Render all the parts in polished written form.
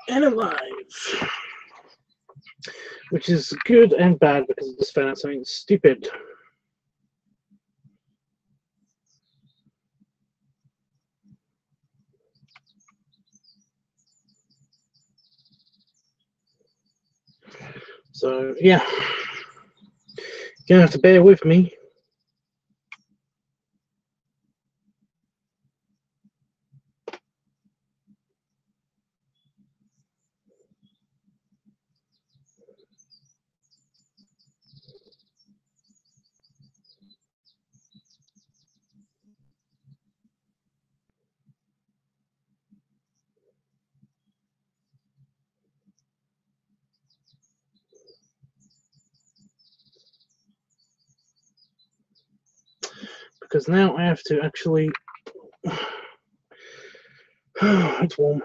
And alive. Which is good and bad because I just found out something stupid. So, yeah. You're gonna have to bear with me. Because now I have to actually. It's warm.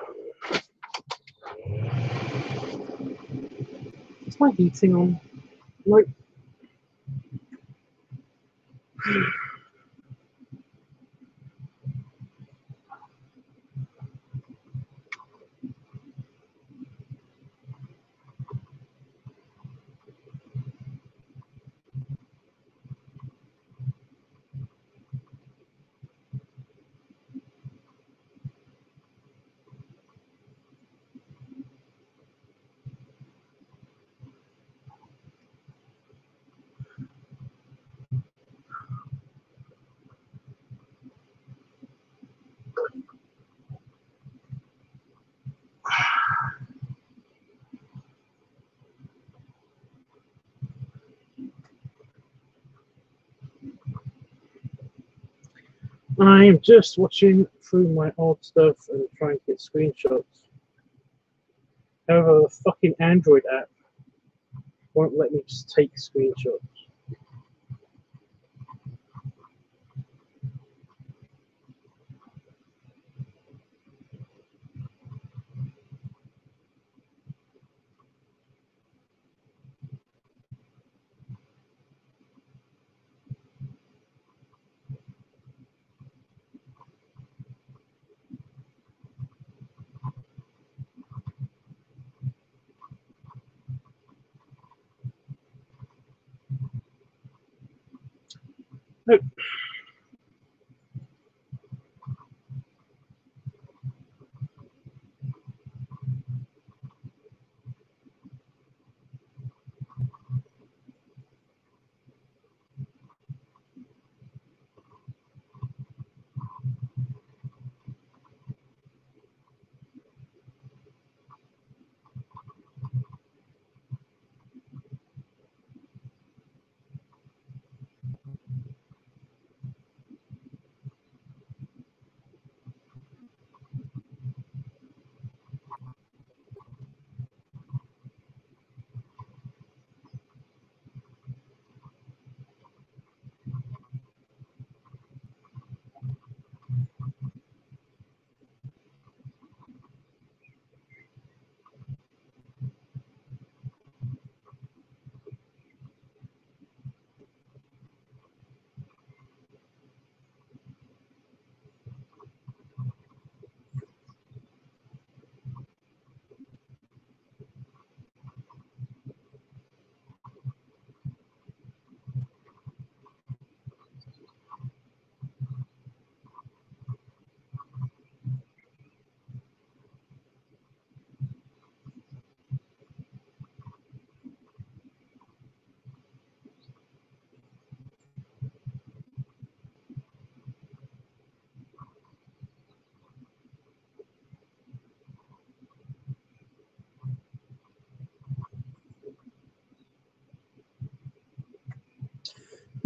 Is my heating on? Nope. I'm just watching through my old stuff and trying to get screenshots. However, the fucking Android app won't let me just take screenshots. Nope.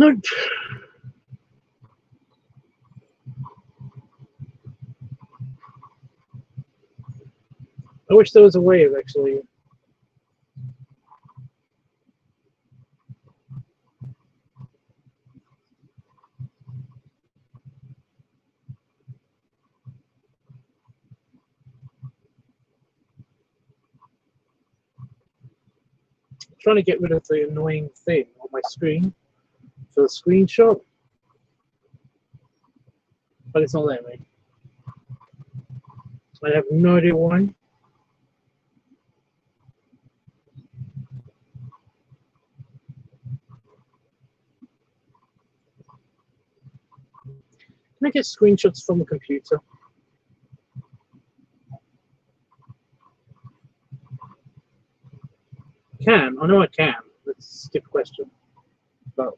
Nope. I wish there was a way of actually. Trying to get rid of the annoying thing on my screen for the screenshot, but it's not letting me. I have no idea why. Can I get screenshots from the computer? Can. I know I can. That's a stupid question. But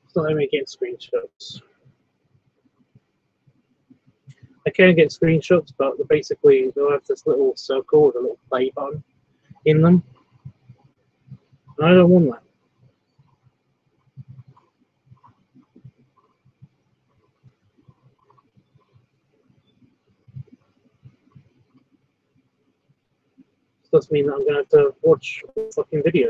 it's not letting me get screenshots. I can get screenshots, but basically they'll have this little circle with a little play button in them. And I don't want that. Does mean that I'm gonna have to watch a fucking video.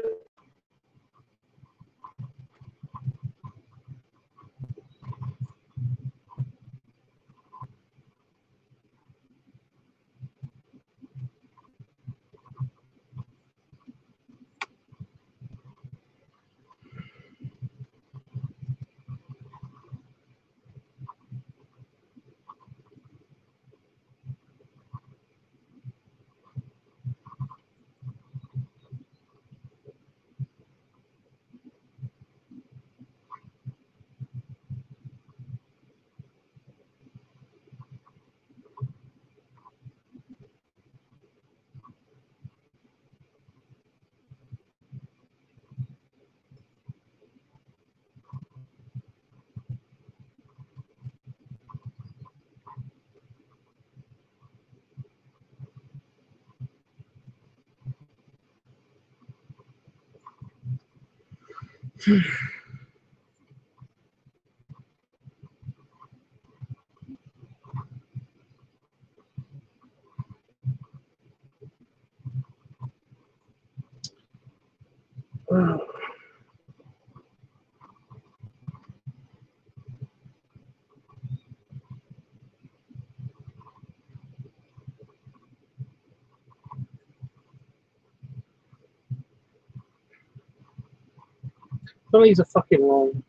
Some of these are fucking long.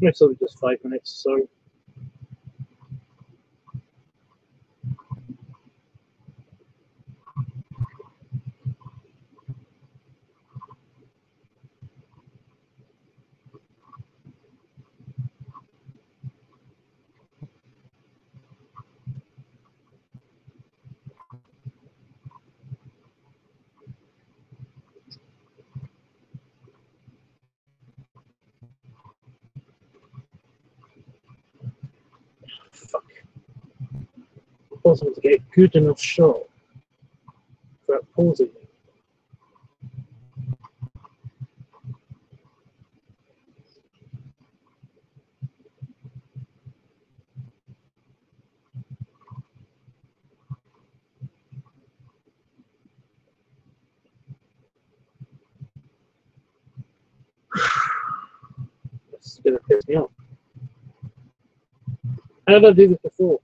It's only just 5 minutes, so fuck. Possible to get a good enough shot without pausing it. It's gonna piss me off. How did I do this before?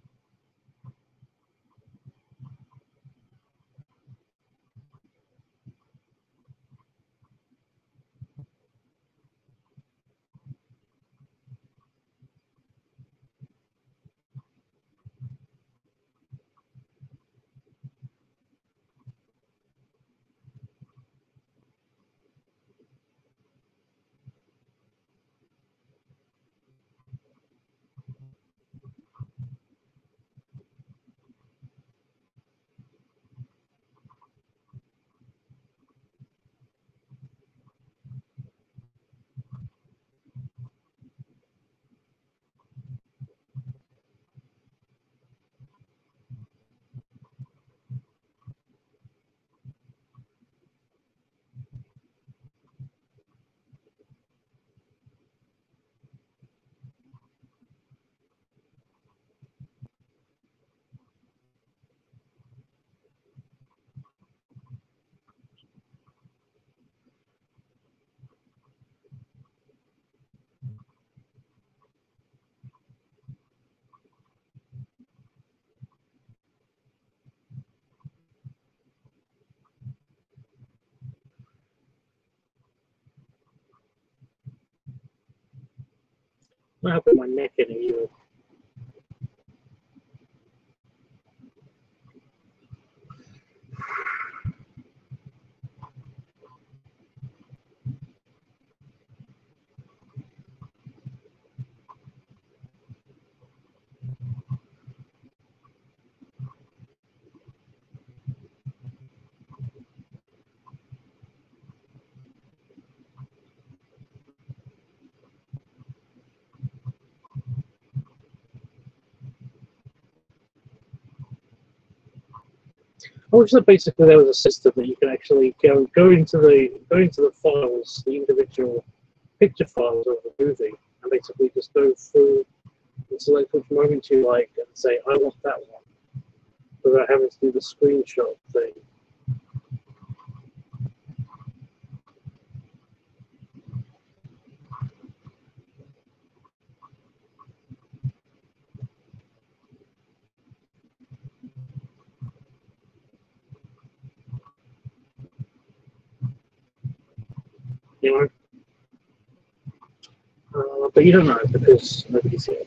I have my neck in it either. I wish that basically there was a system that you can actually go into the files, the individual picture files of the movie, and basically just go through and select which moment you like and say, I want that one, without having to do the screenshot thing. You know? But you don't know because nobody's here.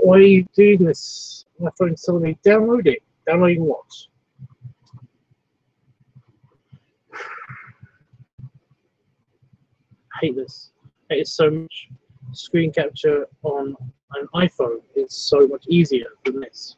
Why are you doing this? My phone's telling me download it. Downloading what? I hate this. I hate it so much. Screen capture on an iPhone is so much easier than this.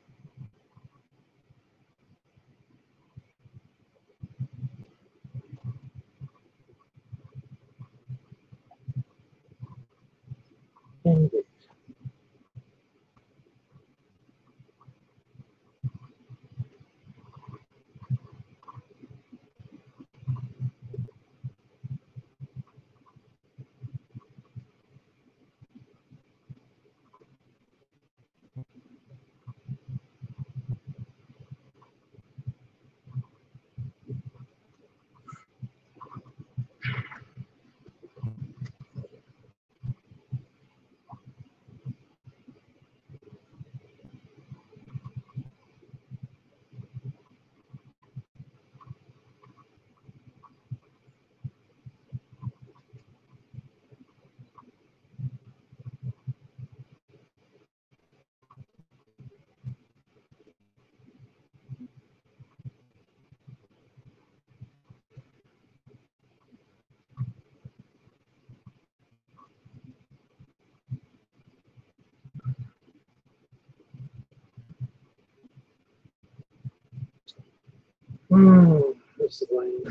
This is lame.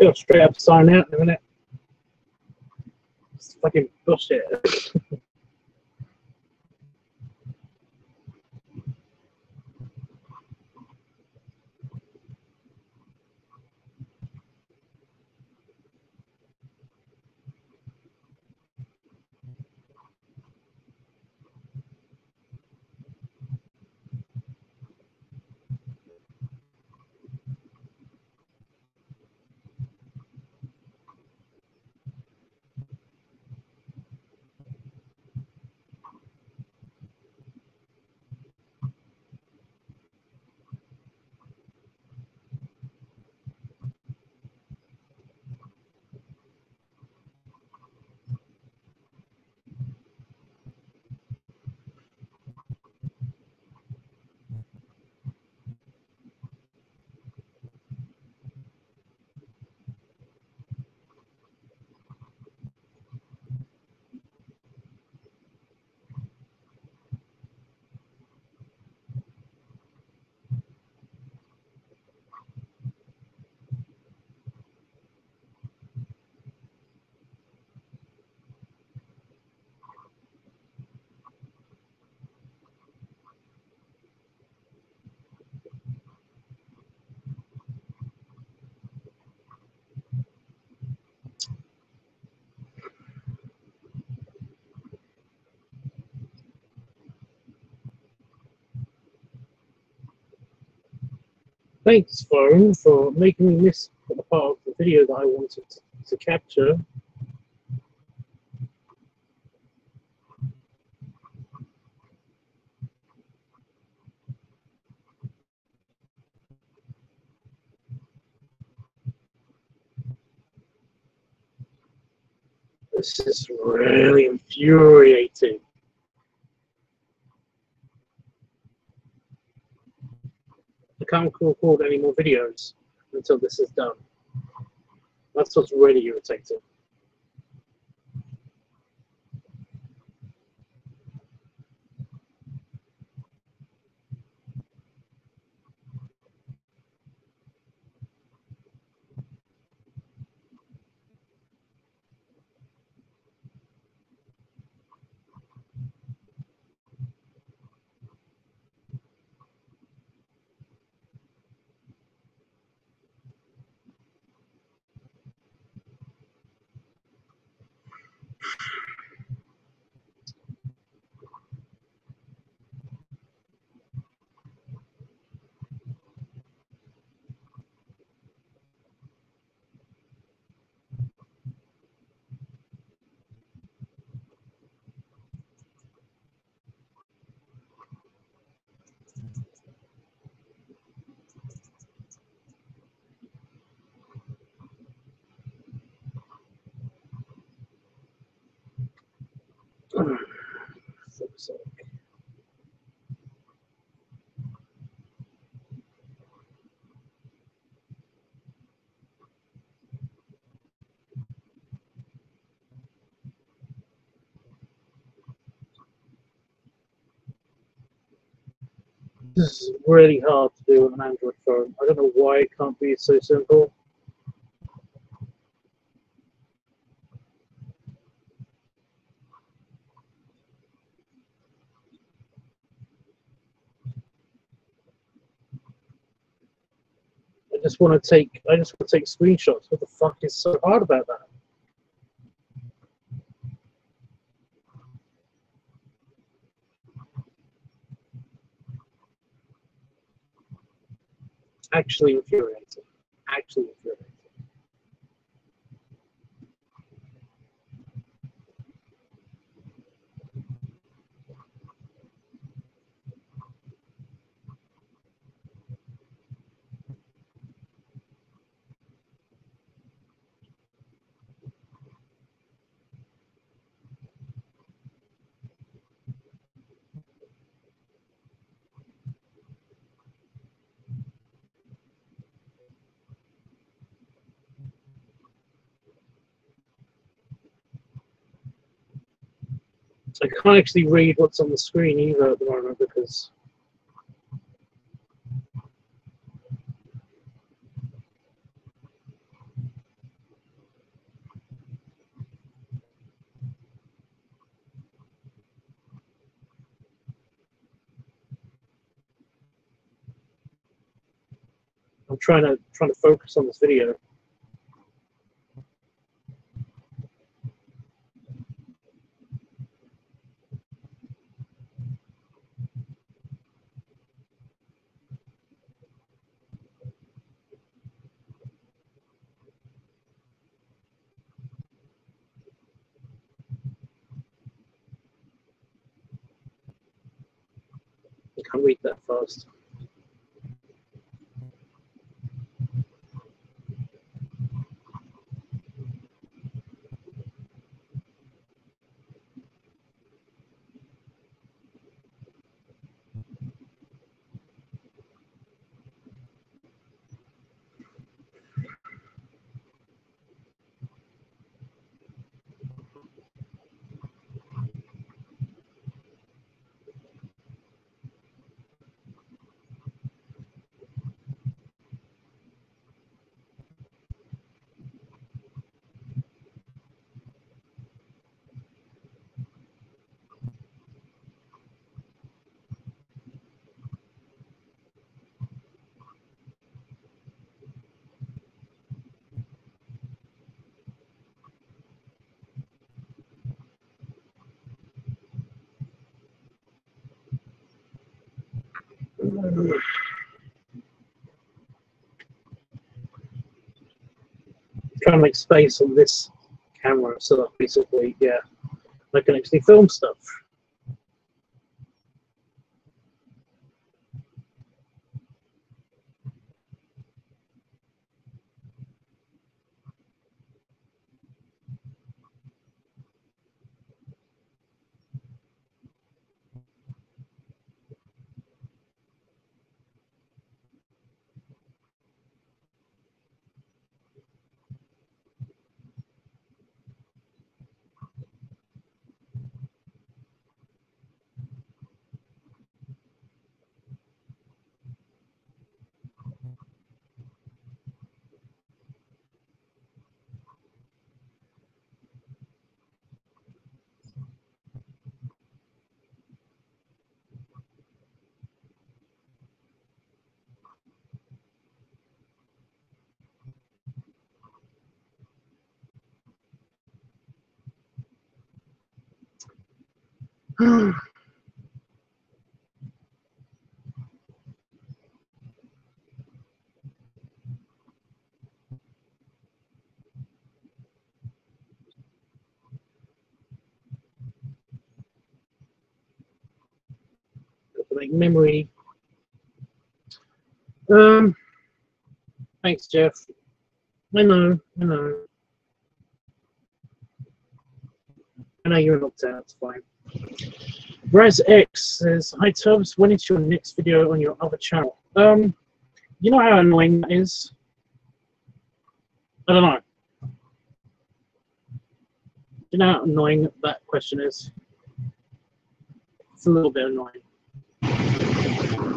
It'll straight up sign out in a minute. It's fucking bullshit. Thanks, phone, for making me miss the part of the video that I wanted to capture. This is really infuriating. I can't record any more videos until this is done. That's what's really irritating. This is really hard to do on an Android phone. I don't know why it can't be so simple. I just want to take screenshots. What the fuck is so hard about that? Actually infuriating. Actually infuriating. I can't actually read what's on the screen either at the moment because I'm trying to focus on this video. I can't read that fast. Trying to make space on this camera so that basically, yeah, I can actually film stuff. To make memory. Thanks, Jeff. I know you're in lockdown, it's fine. Raz X says, "Hi Tubbs, when is your next video on your other channel?" You know how annoying that is? I don't know. You know how annoying that question is? It's a little bit annoying.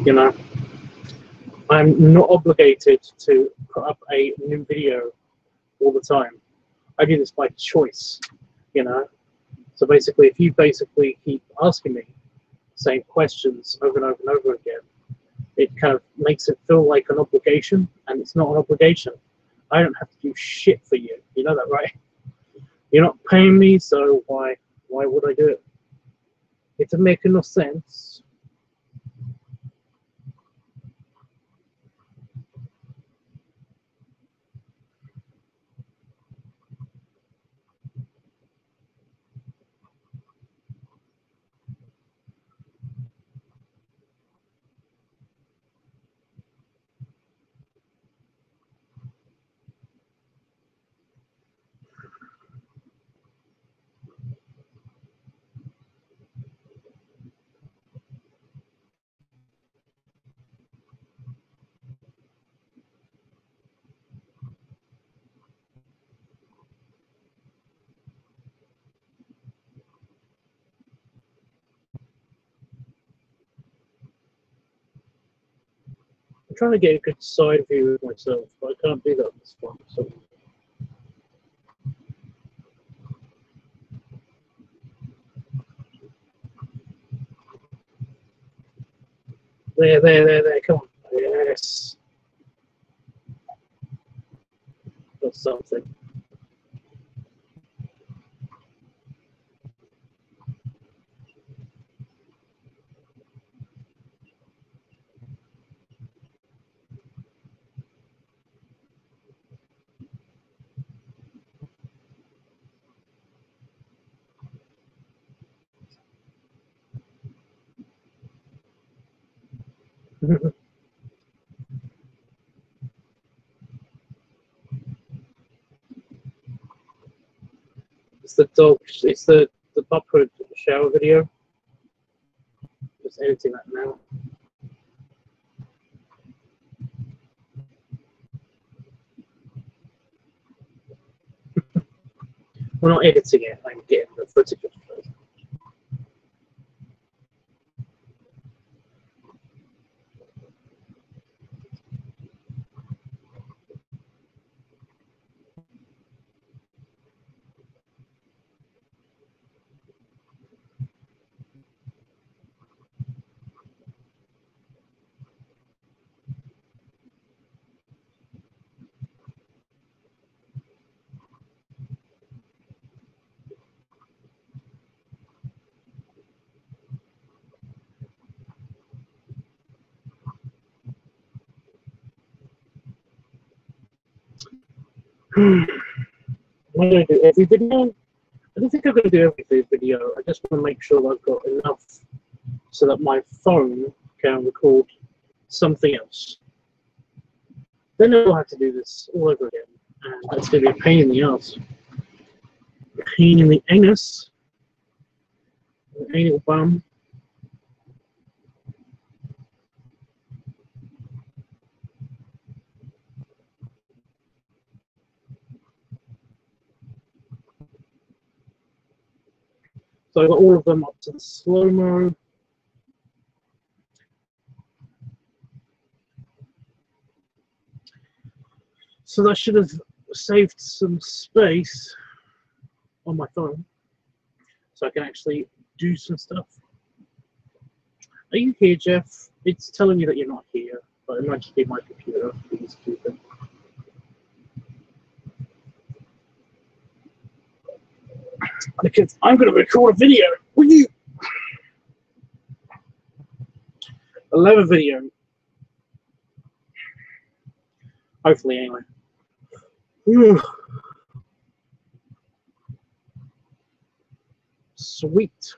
You know, I'm not obligated to put up a new video all the time. I do this by choice, you know. So basically, if you basically keep asking me the same questions over and over and over again, it kind of makes it feel like an obligation, and it's not an obligation. I don't have to do shit for you. You know that, right? You're not paying me, so why would I do it? It doesn't make no sense. I'm trying to get a good side view of myself, but I can't do that on this one. So. There. Come on. Yes. something. It's the dog. It's the butthole shower video. Just editing that now. We're not editing it. I'm getting the footage of it. Am I going to do every video? I don't think I'm going to do every video. I just want to make sure I've got enough so that my phone can record something else. Then I'll have to do this all over again, and that's going to be a pain in the ass. Pain in the anus. The anal bum. So I got all of them up to the slow-mo. So that should have saved some space on my phone, so I can actually do some stuff. Are you here, Jeff? It's telling me that you're not here, but it might just be my computer. Please keep it. Because I'm going to record a video with you. A live video. Hopefully, anyway. Whew. Sweet.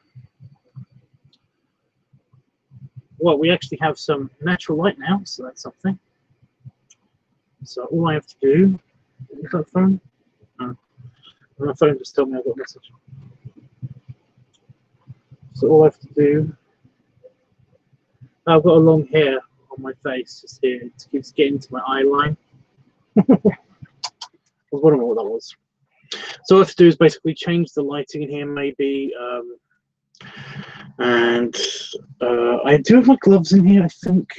Well, we actually have some natural light now, so that's something. So all I have to do is my phone. My phone just told me I got a message. So all I have to do, I've got a long hair on my face just here. It keeps getting to my eye line. I was wondering what that was. So all I have to do is basically change the lighting in here, maybe. And I do have my gloves in here. I think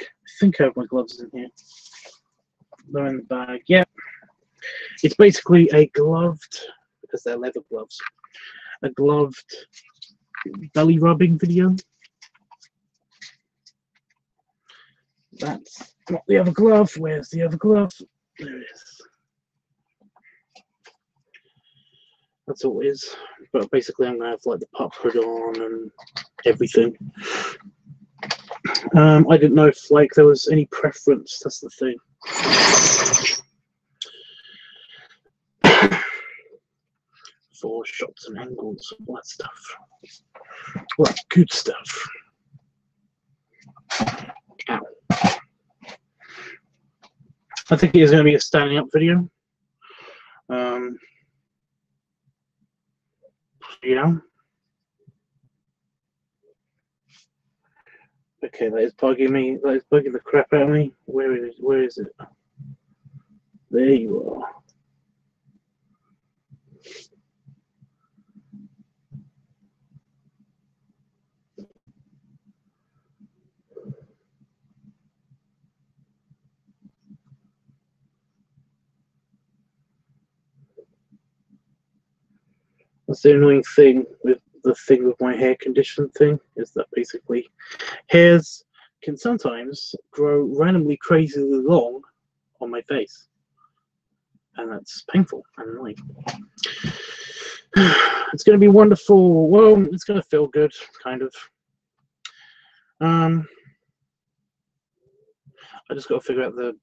I have my gloves in here. They're in the bag. Yeah. It's basically a gloved, because they're leather gloves, a gloved belly rubbing video. That's not the other glove. Where's the other glove? There it is. That's all it is. But basically, I'm gonna have like the pup hood on and everything. I didn't know if like there was any preference. That's the thing. For shots and angles, all that stuff. All that good stuff. Ow. I think it is going to be a standing up video. Yeah. Okay, that is bugging me. That is bugging the crap out of me. Where is it? There you are. That's the annoying thing with the thing with my hair condition thing, is that basically hairs can sometimes grow randomly crazily long on my face. and that's painful and annoying. It's going to be wonderful. Well, it's going to feel good, kind of. I just got to figure out the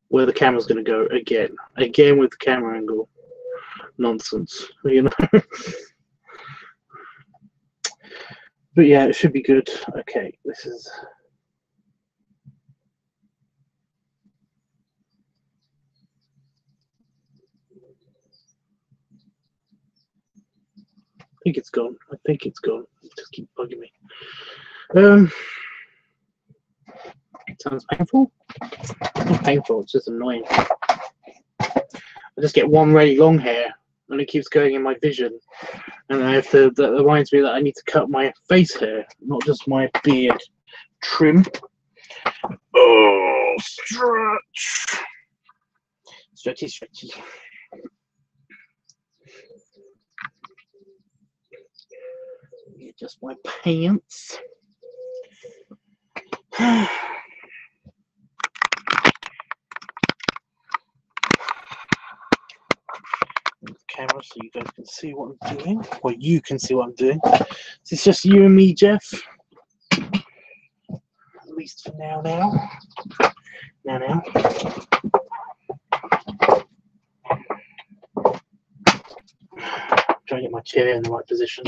where the camera's going to go again with the camera angle nonsense, you know. But yeah, it should be good. Okay, this is. I think it's gone. I think it's gone. It just keep bugging me. It sounds painful. Not painful. It's just annoying. I just get one really long hair, and it keeps going in my vision, and I have to. That reminds me that I need to cut my face hair, not just my beard trim. Oh, stretch, stretchy, stretchy. Just my pants. The camera so you guys can see what I'm doing, or you can see what I'm doing. It's just you and me, Jeff. At least for now. Now. Try to get my chair in the right position.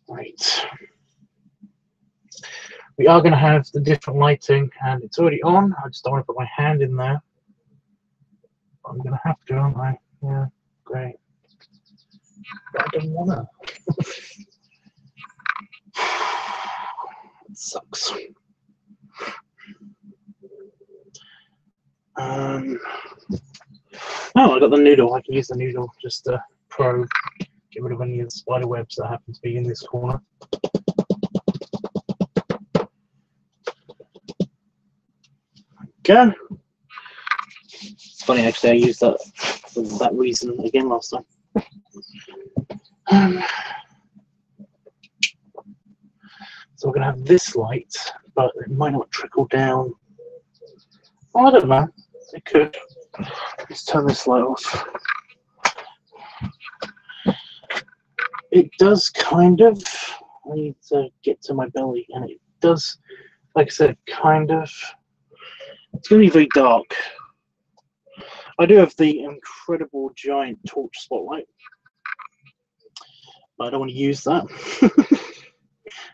Right. We are going to have the different lighting, and it's already on. I just don't want to put my hand in there. I'm going to have to, aren't I? Yeah, great. But I don't want to. It sucks. Oh, I got the noodle. I can use the noodle just to probe, get rid of any of the spider webs that happen to be in this corner. Go. It's funny, actually, I used that for that reason again last time. So we're going to have this light, but it might not trickle down. Oh, I don't know. It could. Let's turn this light off. It does kind of. I need to get to my belly, and it does, like I said, kind of. It's going to be very dark. I do have the incredible giant torch spotlight, but I don't want to use that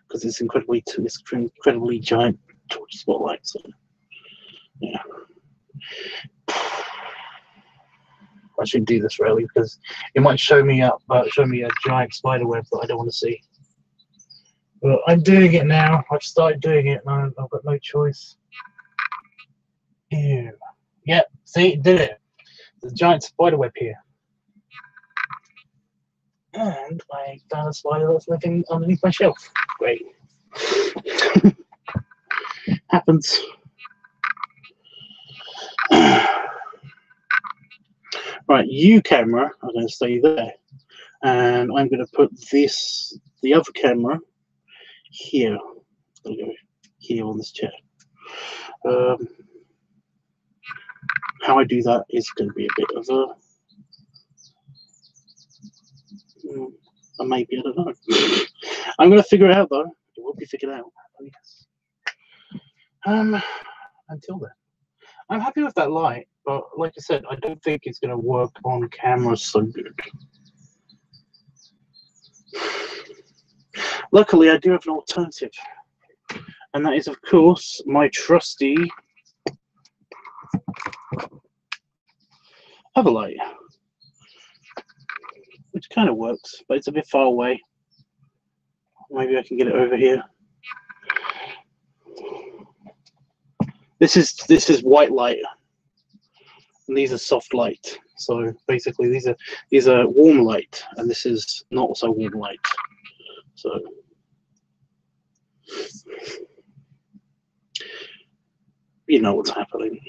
because it's incredibly giant torch spotlight. So, yeah. I should do this really because it might show me a giant spider web that I don't want to see. But I'm doing it now. I've started doing it, and I've got no choice. Ew. Yep. See, it did it. There's a giant spider web here, and I found a spider that's living underneath my shelf. Great. Happens. Right, you camera, I'm going to stay there, and I'm going to put the other camera here. It's going to go here on this chair. How I do that is going to be a bit of a maybe, I don't know. I'm going to figure it out though. It will be figured out. Oh, yes. Until then, I'm happy with that light, but like I said, I don't think it's going to work on camera so good. Luckily, I do have an alternative, and that is, of course, my trusty other light, which kind of works, but it's a bit far away. Maybe I can get it over here. This is white light, and these are soft light. So basically, these are warm light, and this is not so warm light. So you know what's happening.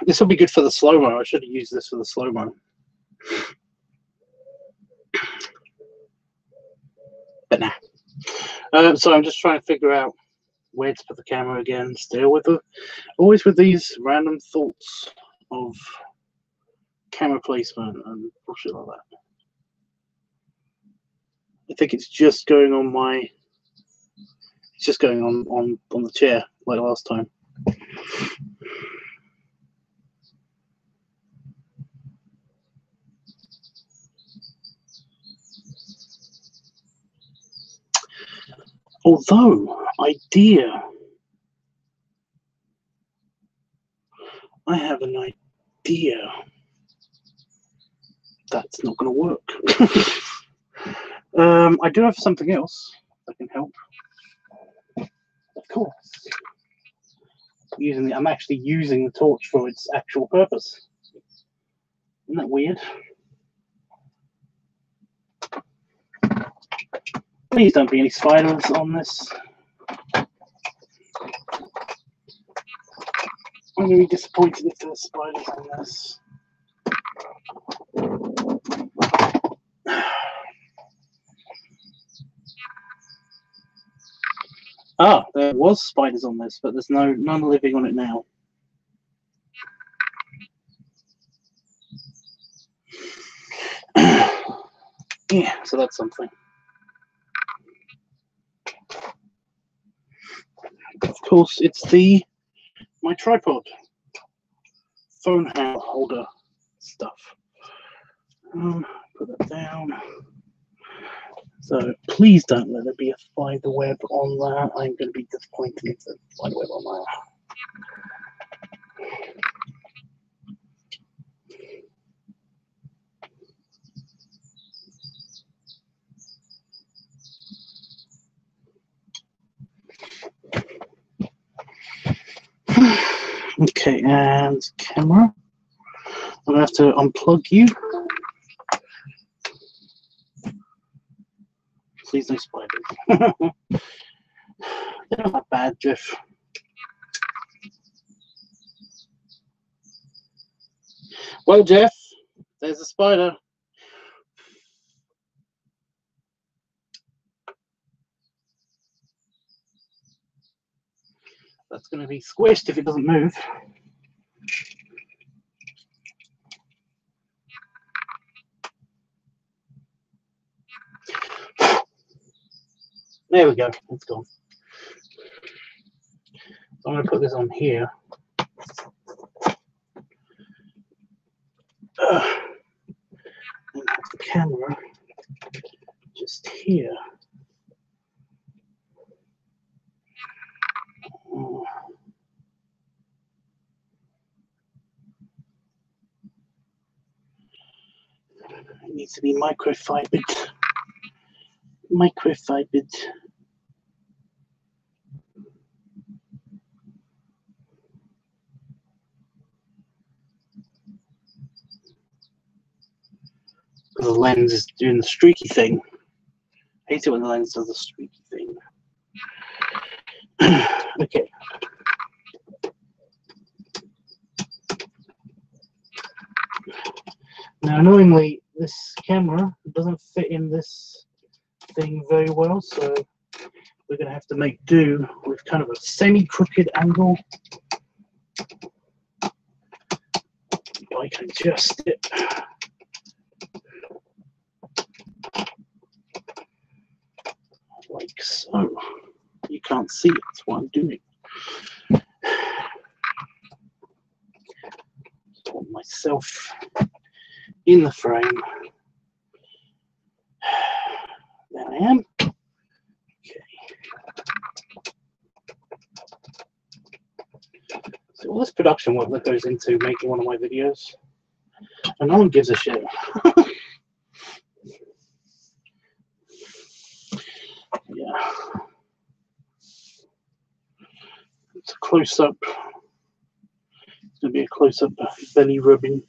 This will be good for the slow-mo. I should have used this for the slow-mo. But nah. So I'm just trying to figure out where to put the camera again. Still with always with these random thoughts of camera placement and bullshit like that. I think it's just going on on the chair like last time. Although, idea. I have an idea. That's not going to work. I do have something else that can help. Of course. I'm actually using the torch for its actual purpose. Isn't that weird? Please don't be any spiders on this. I'm going to be disappointed if there's spiders on this. Ah, there was spiders on this, but there's none living on it now. Yeah, so that's something. Of course, it's my tripod, phone holder stuff. Put that down. So please don't let there be a spider web on that. I'm going to be disappointed if there's a spider web on that. Okay, and camera. I'm going to have to unplug you. Please no spiders. They're not that bad, Jeff. Well, Jeff, there's a spider. That's going to be squished if it doesn't move. There we go. It's gone. So I'm going to put this on here. And have the camera just here. It needs to be microfibered. Microfibered. The lens is doing the streaky thing. I hate it when the lens does the streaky thing. Okay. Now, annoyingly, this camera doesn't fit in this thing very well, so we're going to have to make do with kind of a semi-crooked angle. I can adjust it. Like so. You can't see it, that's what I'm doing. Put myself in the frame. There I am. Okay. So all this production work that goes into making one of my videos, and no one gives a shit. Yeah. It's a close-up. It's going to be a close-up belly rubbing.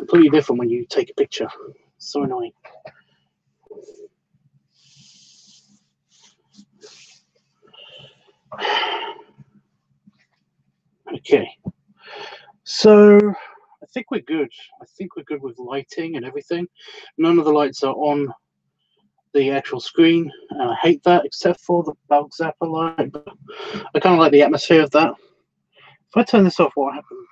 completely different when you take a picture. It's so annoying. Okay, so I think we're good. I think we're good with lighting and everything. None of the lights are on the actual screen, and I hate that, except for the bulk zapper light. But I kind of like the atmosphere of that. If I turn this off, what happens?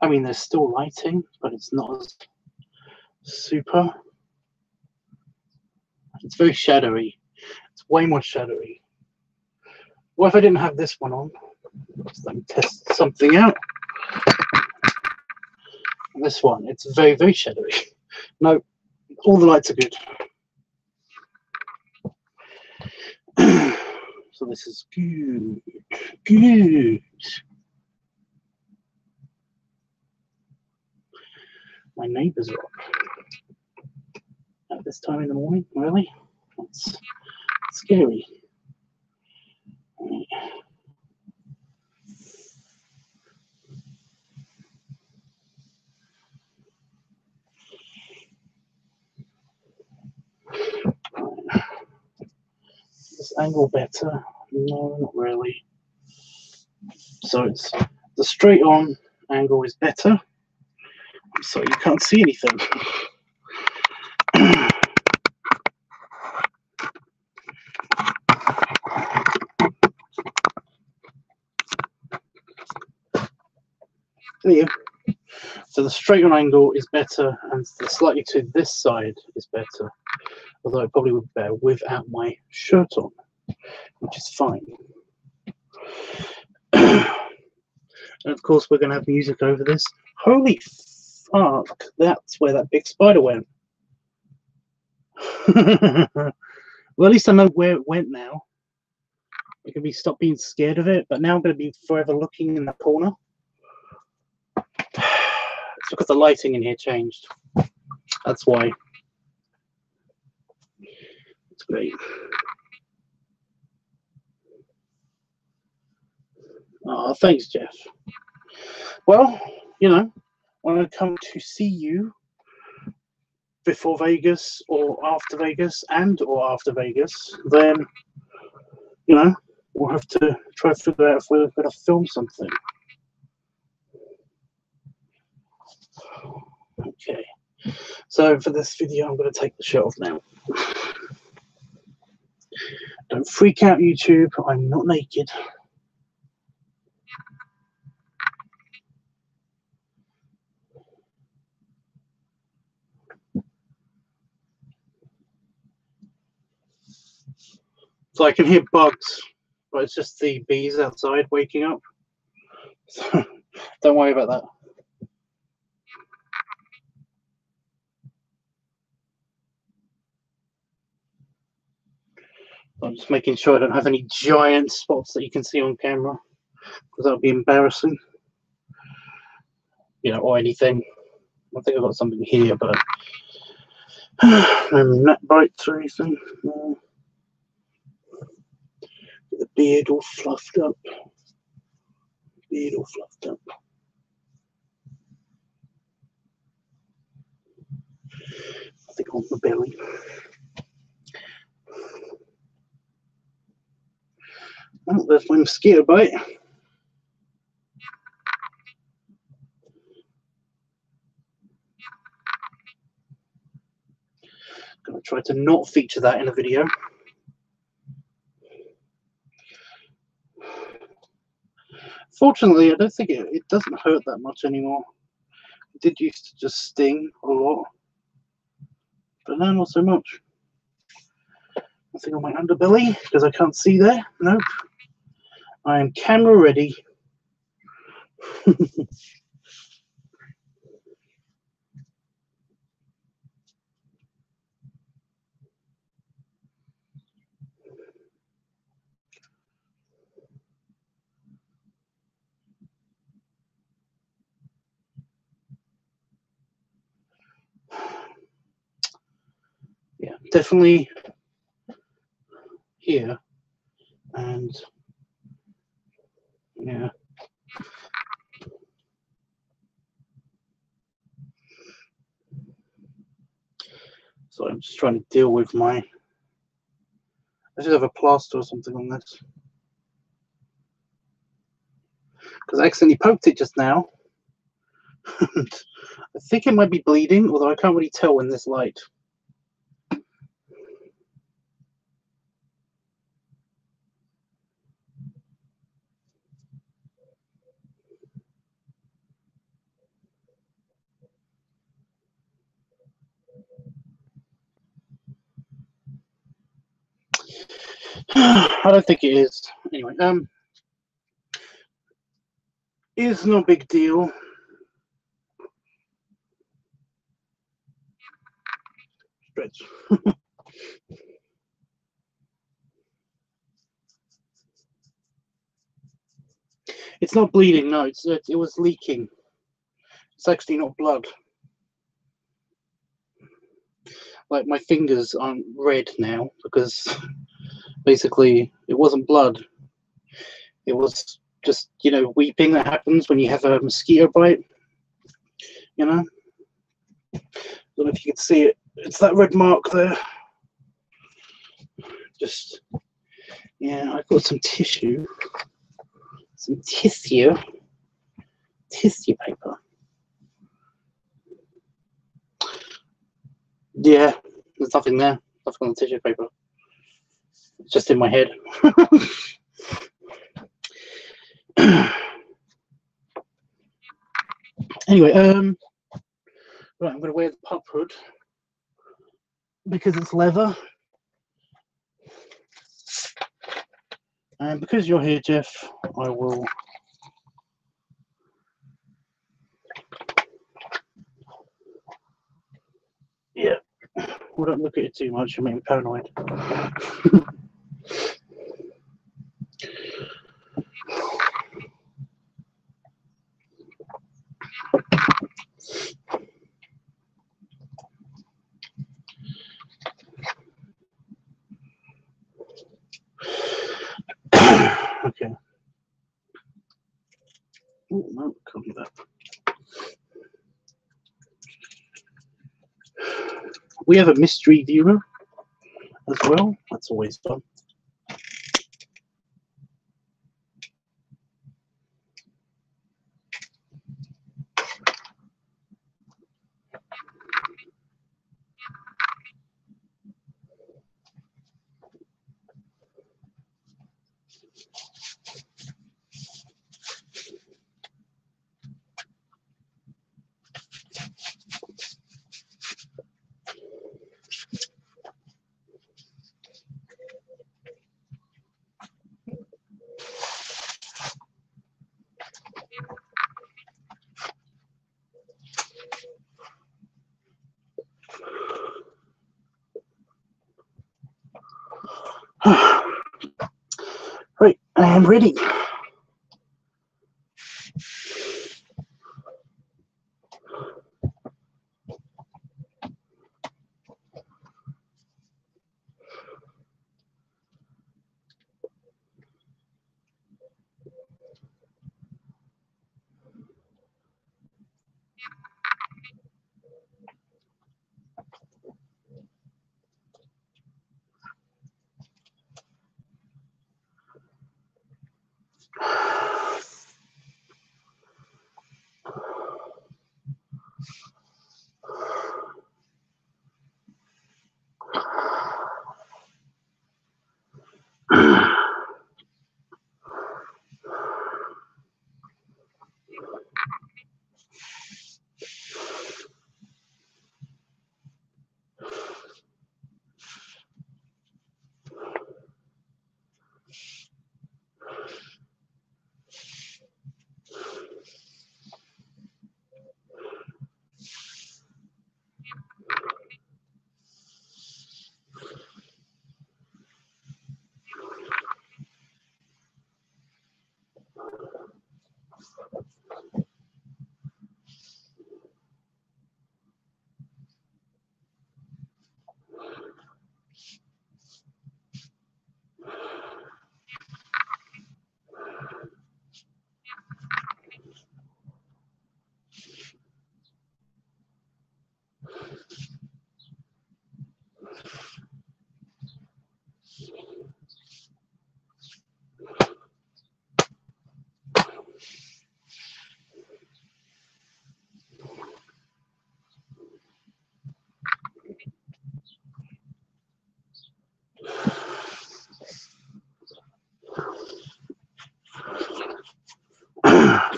I mean, there's still lighting, but it's not as super. It's very shadowy. It's way more shadowy. What if I didn't have this one on? Let me test something out. This one, it's very, very shadowy. No, all the lights are good. So this is good. Good. My neighbors are up at this time in the morning. Really? That's scary. This angle better? No, not really. So it's the straight on angle is better. So you can't see anything. There you go. So the straight on angle is better, and the slightly to this side is better. Although it probably would be better without my shirt on, which is fine. And of course, we're going to have music over this. Holy fuck! That's where that big spider went. Well, at least I know where it went now. I can stop being scared of it, but now I'm going to be forever looking in that corner. It's because the lighting in here changed. That's why. It's great. Oh, thanks, Jeff. Well, you know, when I come to see you before Vegas or after Vegas or after Vegas, then, you know, we'll have to try to figure out if we're going to film something. Okay. So for this video, I'm going to take the shirt off now. Don't freak out, YouTube. I'm not naked. So I can hear bugs, but it's just the bees outside waking up. So don't worry about that. I'm just making sure I don't have any giant spots that you can see on camera, because that would be embarrassing. You know, or anything. I think I've got something here, but no net bites or anything. No. The beard all fluffed up. Beard all fluffed up. I think on the belly. Oh, there's my mosquito bite. Gonna try to not feature that in a video. Fortunately, I don't think it doesn't hurt that much anymore. It did used to just sting a lot, but now not so much. Nothing on my underbelly because I can't see there. Nope. I am camera ready. Yeah, definitely here, and yeah, So I'm just trying to deal with my. I should have a plaster or something on this, because I accidentally poked it just now. I think it might be bleeding, although I can't really tell in this light. I don't think it is. Anyway, it's no big deal. Stretch. It's not bleeding. No, it was leaking. It's actually not blood. Like, my fingers aren't red now because basically it wasn't blood. It was just, you know, weeping that happens when you have a mosquito bite. You know? I don't know if you can see it. It's that red mark there. Just, yeah, I've got some tissue. Some tissue paper. Yeah, there's nothing there. Nothing on the tissue paper. It's just in my head. Anyway, right, I'm going to wear the pup hood because it's leather. And because you're here, Jeff, I will. Yeah, well, don't look at it too much, you'll make me paranoid. Okay. Oh, no, can't do that. We have a mystery viewer as well. That's always fun. Right, I am ready.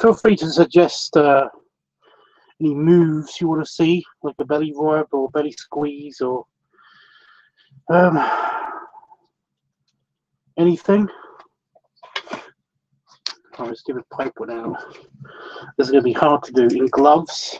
feel free to suggest any moves you want to see, like a belly rub or belly squeeze or anything. I'll just give a pipe one out. This is going to be hard to do in gloves.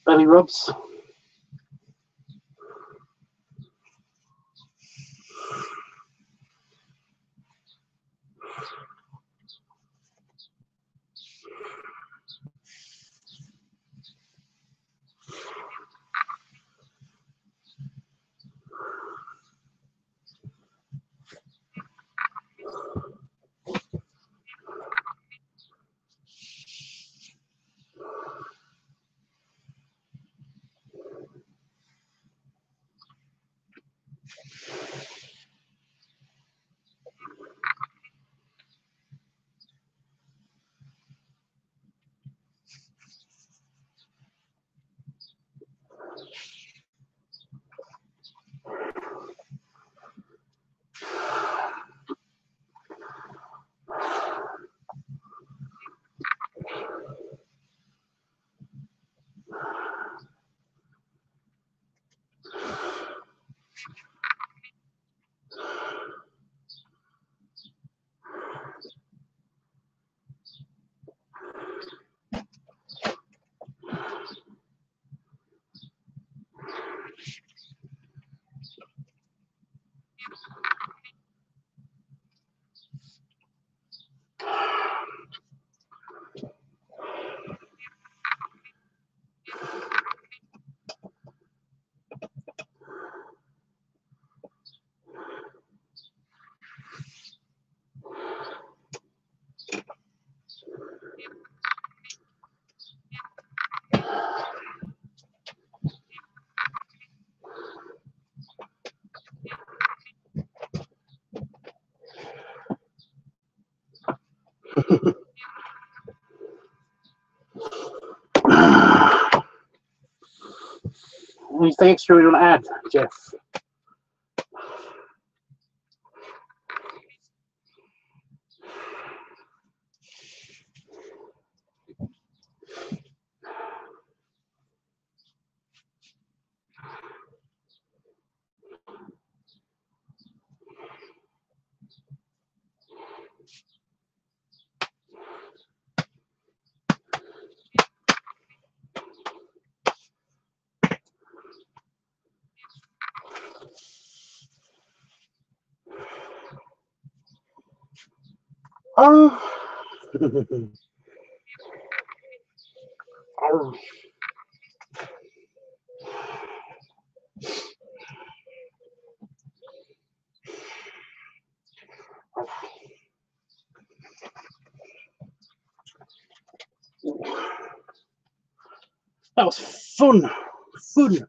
Belly rubs. Anything extra you want to add, Jeff? Oh. Oh. That was fun. Fun.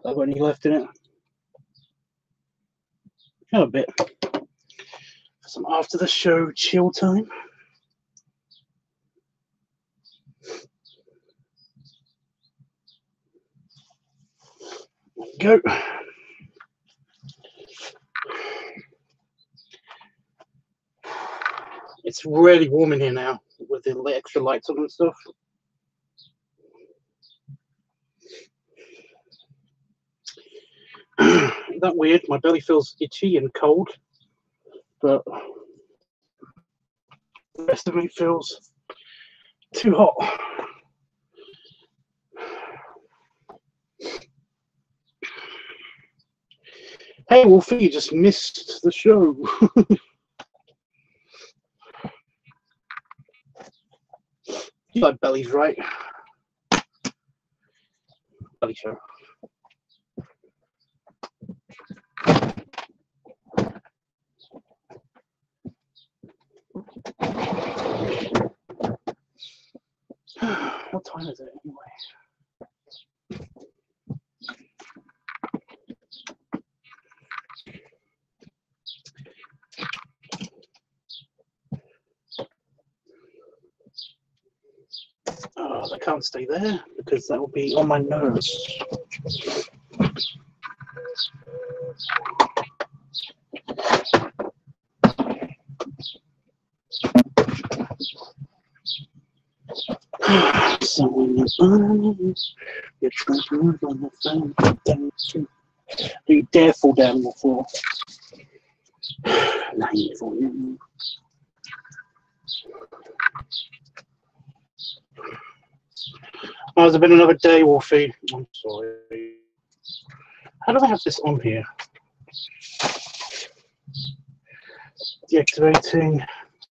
I've got any left in it. Have a bit for some after the show chill time. There we go. It's really warm in here now with the extra lights on and stuff. Isn't that weird? My belly feels itchy and cold, but the rest of me feels too hot. Hey Wolfie, you just missed the show. You like bellies, right? Belly show. What time is it anyway? Oh, I can't stay there because that will be on my nose. So when your eyes, you're trying to move on the phone. Don't you dare fall down on the floor. Now you fall down. Oh, it's been another day, Wolfie. I'm sorry. How do I have this on here? Deactivating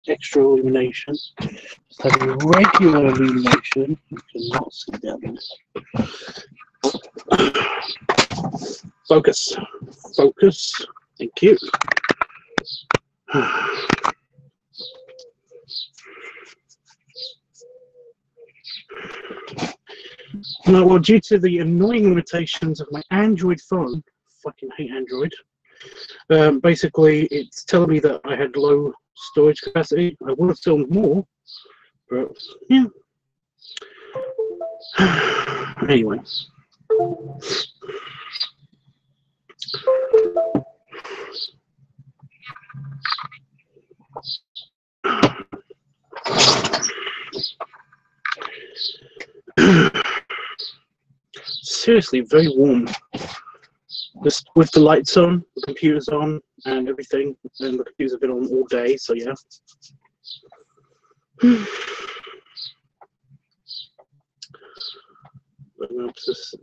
extra illumination. Just having regular illumination. You cannot see down there. Focus. Focus. Thank you. No, well, due to the annoying limitations of my Android phone, fucking hate Android. Basically, it's telling me that I had low storage capacity. I would have filmed more, but yeah. Anyway. Seriously, very warm. Just with the lights on, the computer's on, and everything, and the computer's been on all day, so yeah.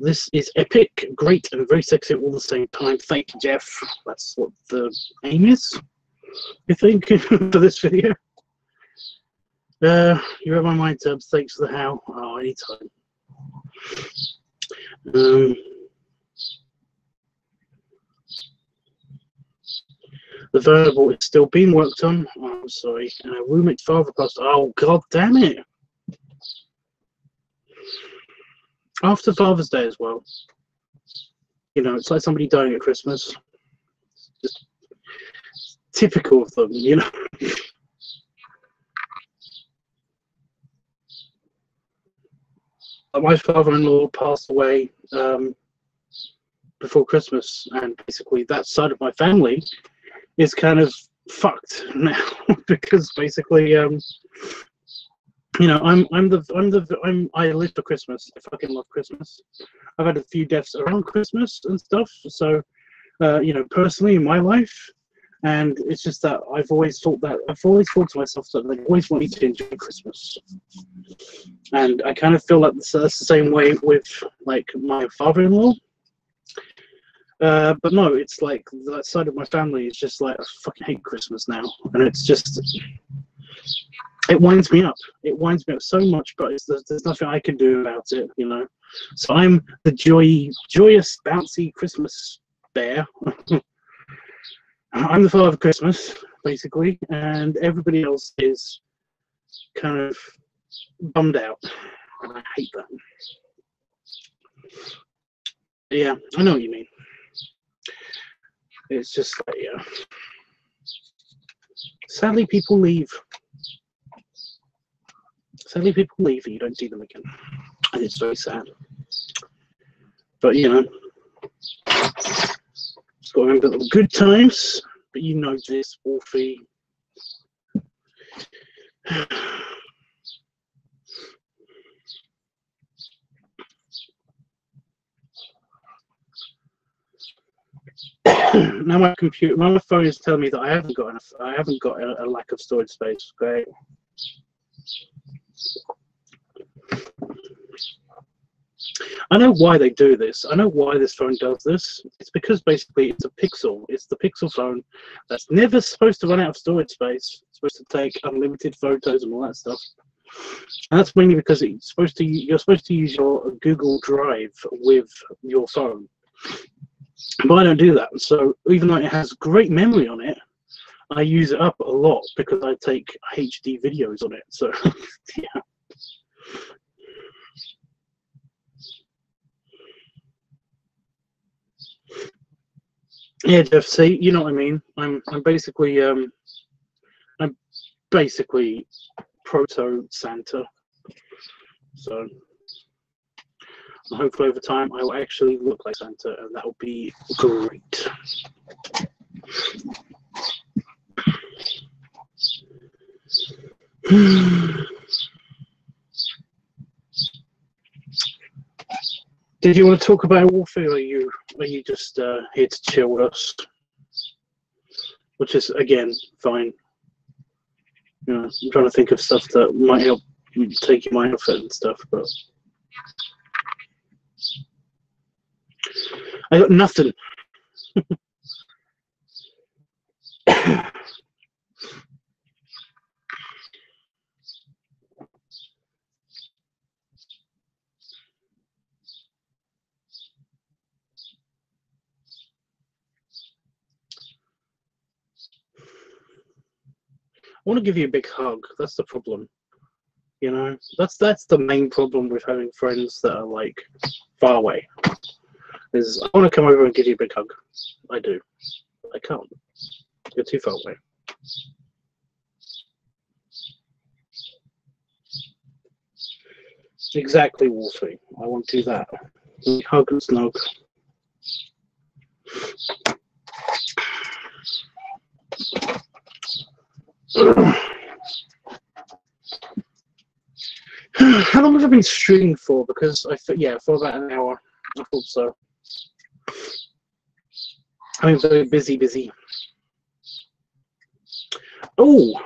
This is epic, great, and very sexy all at the same time. Thank you, Jeff. That's what the aim is, I think, for this video. You read my mind, Tubbs. Thanks for the how. Oh, anytime. The variable is still being worked on. Oh, I'm sorry. Roommate's father passed. Oh, god damn it. After Father's Day as well. You know, it's like somebody dying at Christmas. Just typical of them, you know. My father-in-law passed away before Christmas, and basically that side of my family is kind of fucked now because basically, you know, I live for Christmas. I fucking love Christmas. I've had a few deaths around Christmas and stuff, so you know, personally in my life, and it's just that I've always thought to myself that I always want me to enjoy Christmas, and I kind of feel like that's the same way with like my father-in-law. But no, it's like that side of my family is just like I fucking hate Christmas now, and it's just it winds me up. It winds me up so much, but there's nothing I can do about it, you know. So I'm the joyous, bouncy Christmas bear. I'm the father of Christmas, basically, and everybody else is kind of bummed out, and I hate that. Yeah, I know what you mean. It's just like, yeah. Sadly, people leave. Sadly, people leave and you don't see them again. And it's very sad. But, you know, just got to remember the good times. But you know this, Wolfie. Now my phone is telling me that I haven't got enough. I haven't got a lack of storage space. Great. I know why they do this. I know why this phone does this. It's because basically it's a Pixel. It's the Pixel phone that's never supposed to run out of storage space. It's supposed to take unlimited photos and all that stuff. And that's mainly because you're supposed to use your Google Drive with your phone. But I don't do that. So even though it has great memory on it, I use it up a lot because I take HD videos on it. So yeah. Yeah, Jeff. See, you know what I mean. I'm basically proto Santa. So hopefully over time I will actually look like Santa, and that will be great. Did you want to talk about Warfare, or are you just here to chill with us? Which is, again, fine. You know, I'm trying to think of stuff that might help you take your mind off it and stuff, but I got nothing. I want to give you a big hug. That's the problem. You know, that's the main problem with having friends that are like far away. Is I want to come over and give you a big hug. I do. I can't. You're too far away. Exactly, Wolfie. I want to do that. Hug and snug. How long have I been streaming for? Because yeah, for about an hour. I thought so. I'm very busy. Oh,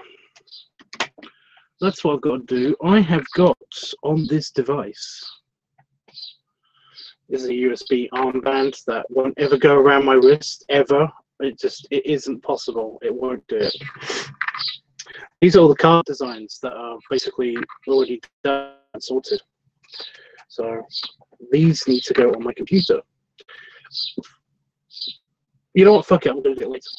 that's what I've got to do. I have got on this device is a USB armband that won't ever go around my wrist ever. It isn't possible. It won't do it. These are all the card designs that are basically already done and sorted. So these need to go on my computer. You know what? Fuck it. I'm going to do it later.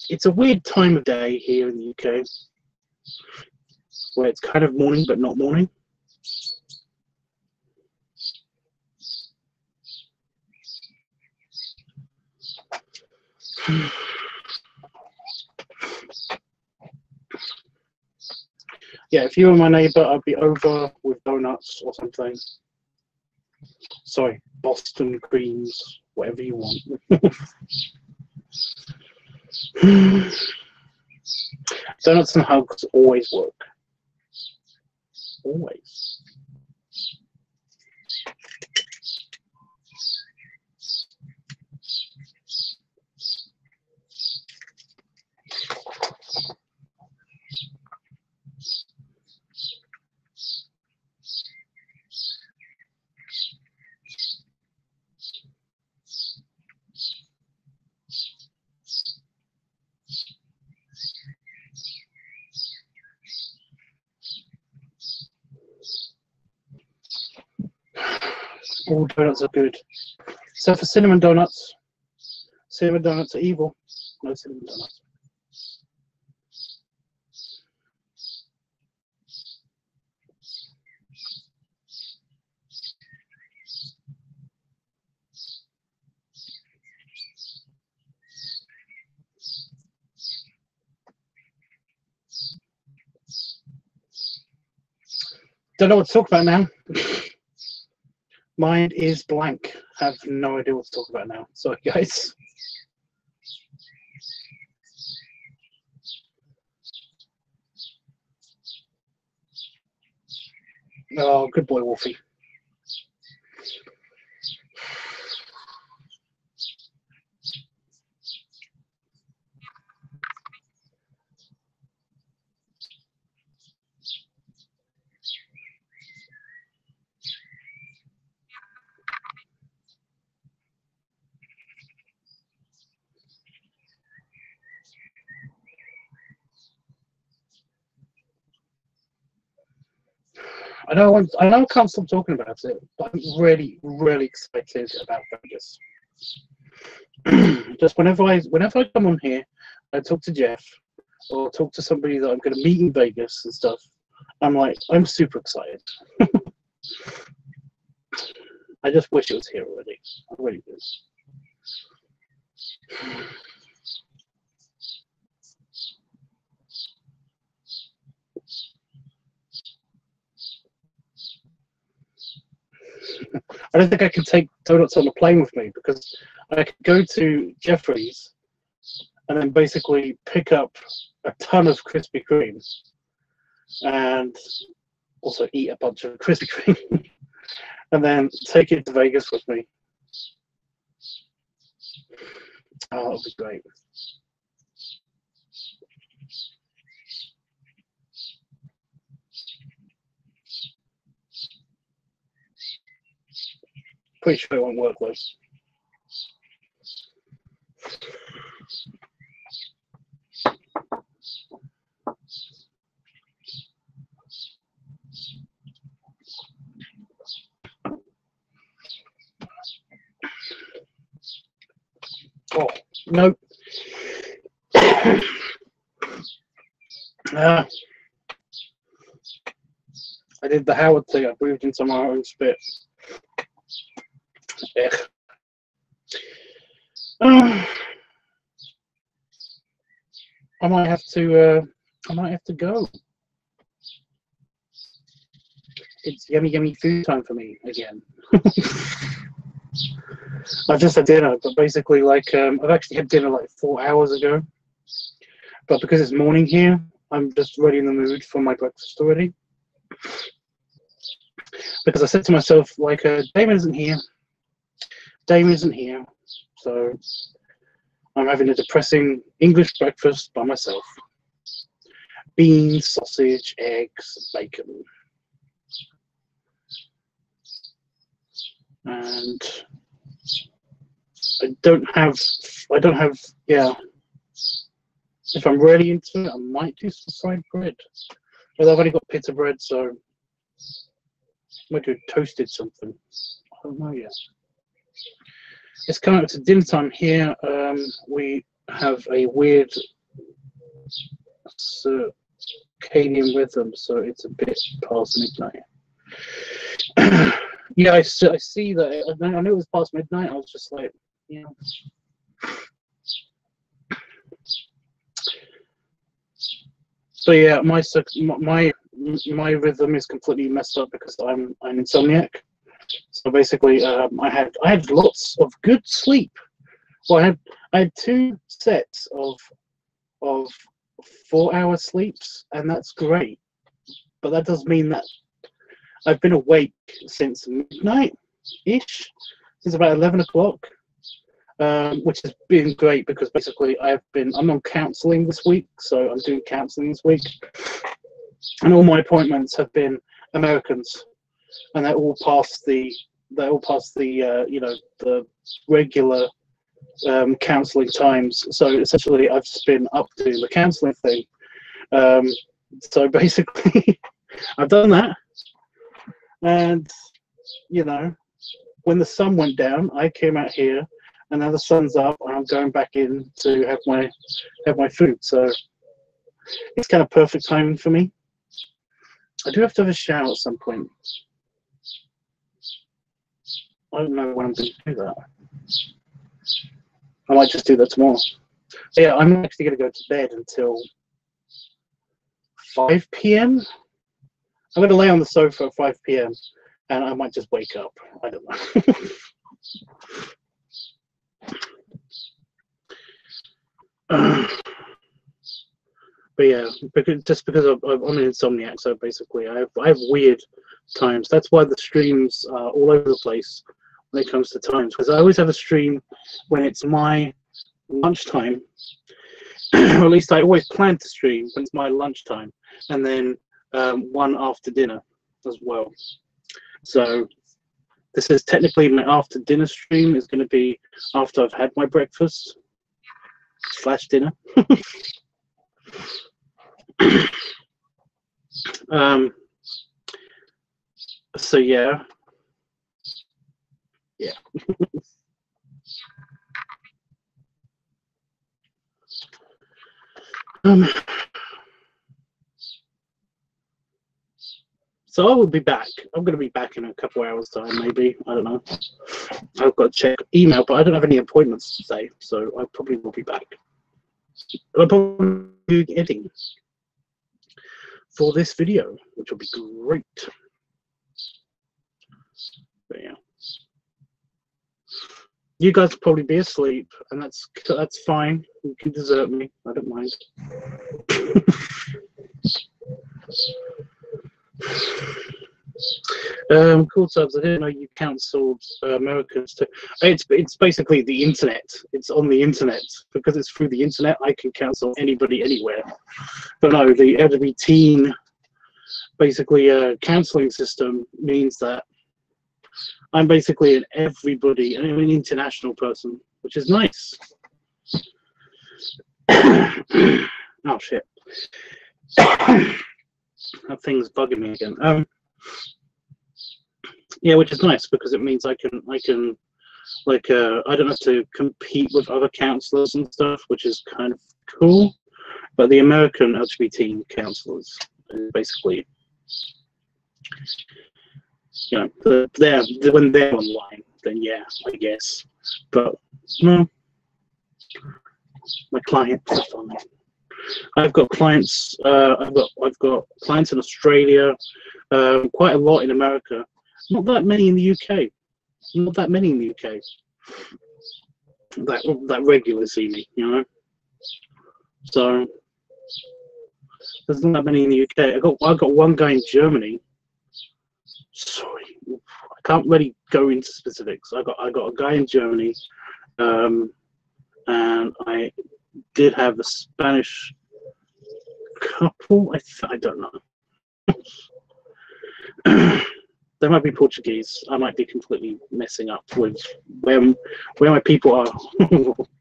It's a weird time of day here in the UK, where it's kind of morning but not morning. Yeah, if you were my neighbour, I'd be over with donuts or something. Sorry, Boston creams, whatever you want. Donuts and hugs always work. Always. All donuts are good. So for cinnamon donuts are evil. No cinnamon donuts. Don't know what to talk about now. Mind is blank. Have no idea what to talk about now. Sorry, guys. Oh, good boy, Wolfie. I know I can't stop talking about it, but I'm really, really excited about Vegas. Just whenever I come on here, I talk to Jeff or talk to somebody that I'm going to meet in Vegas and stuff. I'm super excited. I just wish it was here already. I really do. I don't think I can take donuts on the plane with me because I could go to Jeffrey's and then basically pick up a ton of Krispy Kreme and also eat a bunch of Krispy Kreme and then take it to Vegas with me. Oh, that would be great. Pretty sure it won't work though. Oh, no. I did the Howard thing. I breathed into my own spit. I might have to go. It's yummy food time for me again. I've just had dinner, but basically, I've actually had dinner like 4 hours ago. But because it's morning here, I'm just ready in the mood for my breakfast already. Because I said to myself, Damon isn't here. Damon isn't here, so I'm having a depressing English breakfast by myself. Beans, sausage, eggs, bacon. And I don't have, yeah. If I'm really into it, I might do some fried bread. But I've only got pita bread, so I might do toasted something. I don't know yet. It's coming up to dinner time here. We have a weird circadian rhythm, so it's a bit past midnight. Yeah, I see that. I knew it was past midnight. I was just like, you know. So yeah, my rhythm is completely messed up because I'm an insomniac. So basically, I had lots of good sleep. Well, I had 2 sets of 4-hour sleeps, and that's great. But that does mean that I've been awake since midnight-ish, since about 11 o'clock, which has been great because basically I'm on counselling this week, so I'm doing counselling this week, and all my appointments have been Americans, and they're all past the the regular counselling times. So essentially, I've just been up to the counselling thing. So basically, I've done that, and when the sun went down, I came out here, and now the sun's up, and I'm going back in to have my food. So it's kind of perfect timing for me. I do have to have a shower at some point. I don't know when I'm going to do that. I might just do that tomorrow. So yeah, I'm actually going to go to bed until 5 p.m. I'm going to lay on the sofa at 5 p.m. and I might just wake up. I don't know. But yeah, because I'm an insomniac, so basically I have weird times. That's why the streams are all over the place when it comes to times, because I always have a stream when it's my lunchtime, or at least I always plan to stream when it's my lunchtime, and then one after dinner as well. So this is technically my after dinner stream. Is going to be after I've had my breakfast / dinner. So yeah. So I will be back. I'm going to be back in a couple hours time, maybe. I don't know. I've got to check email, but I don't have any appointments today, so I probably will be back. But I'll probably be editing for this video, which will be great. But yeah, you guys will probably be asleep, and that's fine. You can desert me. I don't mind. Cool subs. I didn't know you cancelled Americans too. It's basically the internet. It's on the internet, because it's through the internet. I can cancel anybody anywhere. But no, the LGBT basically cancelling system means that I'm basically an everybody, and I'm an international person, which is nice. Oh shit. That thing's bugging me again. Yeah, which is nice, because it means I can like I don't have to compete with other counselors and stuff, which is kind of cool. But the American LGBT counselors, basically, you know, when they're online, then yeah, I guess. But no, my clients are fine. I've got clients. I've got clients in Australia, quite a lot in America. Not that many in the UK. Not that many in the UK. That regularly see me, you know. So there's not that many in the UK. I got one guy in Germany. Sorry, I can't really go into specifics. I got a guy in Germany, and I did have a Spanish couple. I don't know. They might be Portuguese. I might be completely messing up with where my people are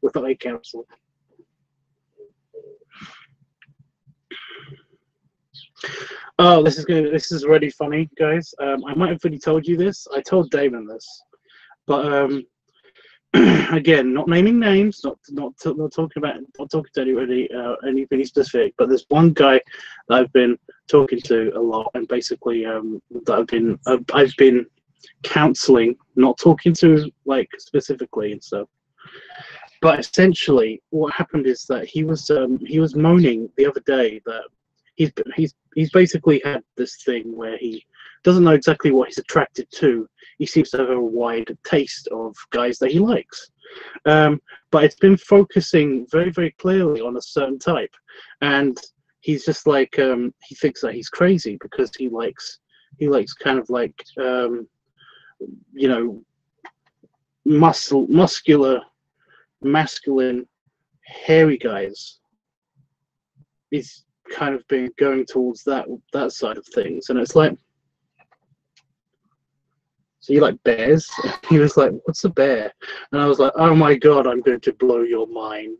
with the council. Oh, this is good. This is really funny, guys. I might have already told you this. I told Damon this, but again, not naming names, not talking to anybody specific. But there's one guy that I've been talking to a lot, and basically that I've been counselling, not talking to like specifically and stuff. But essentially, what happened is that he was moaning the other day that he's basically had this thing where he doesn't know exactly what he's attracted to. He seems to have a wide taste of guys that he likes, but it's been focusing very, very clearly on a certain type, and he's just like he thinks that he's crazy because he likes kind of like you know, muscular, masculine, hairy guys. He's kind of been going towards that side of things, and it's like, so you like bears? He was like, what's a bear? And I was like, oh my god, I'm going to blow your mind.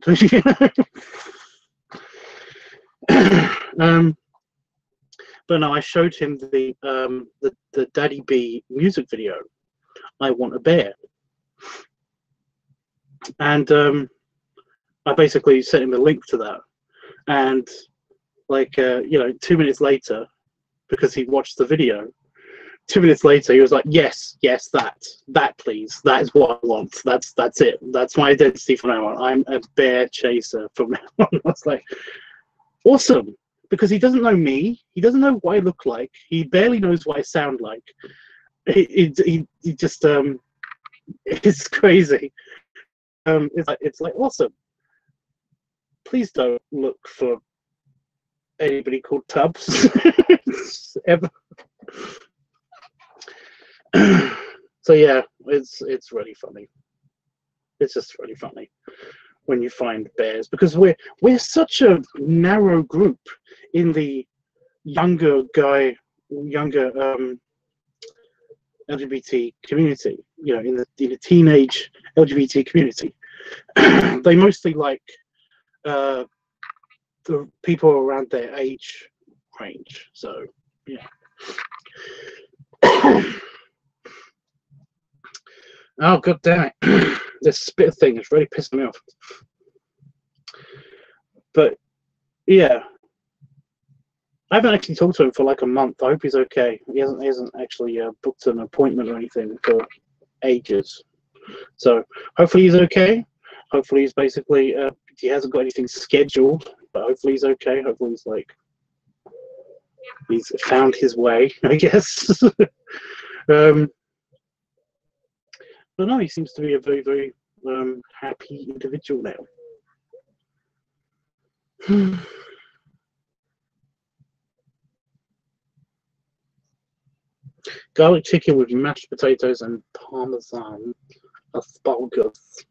But no, I showed him the Daddy B music video, I Want a Bear. And I basically sent him a link to that. And like, you know, 2 minutes later, because he watched the video, 2 minutes later, he was like, yes, that please. That is what I want. That's it. That's my identity from now on. I'm a bear chaser from now on. I was like, awesome. because he doesn't know me. He doesn't know what I look like. He barely knows what I sound like. He just it's crazy. It's like awesome. Please don't look for anybody called Tubbs ever. So yeah, it's really funny. It's just really funny when you find bears, because we're such a narrow group in the younger LGBT community. You know, in the teenage LGBT community, they mostly like the people around their age range. So yeah. Oh god damn it! This spit thing is really pissing me off. But yeah, I haven't actually talked to him for like a month. I hope he's okay. He hasn't actually booked an appointment or anything for ages. So hopefully he's okay. Hopefully he's basically he hasn't got anything scheduled, but hopefully he's okay. Hopefully he's like he's found his way, I guess. But no, he seems to be a very, very happy individual now. Garlic chicken with mashed potatoes and parmesan asparagus.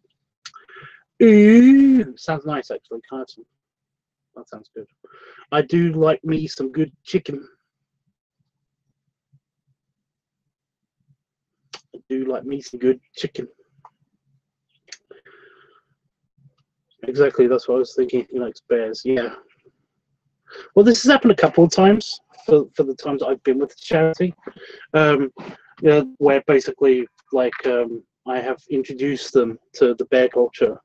Ooh, sounds nice actually. That sounds good. I do like me some good chicken. I do like me some good chicken. Exactly, that's what I was thinking. He likes bears. Yeah. Well, this has happened a couple of times for the times I've been with the charity, where basically like I have introduced them to the bear culture,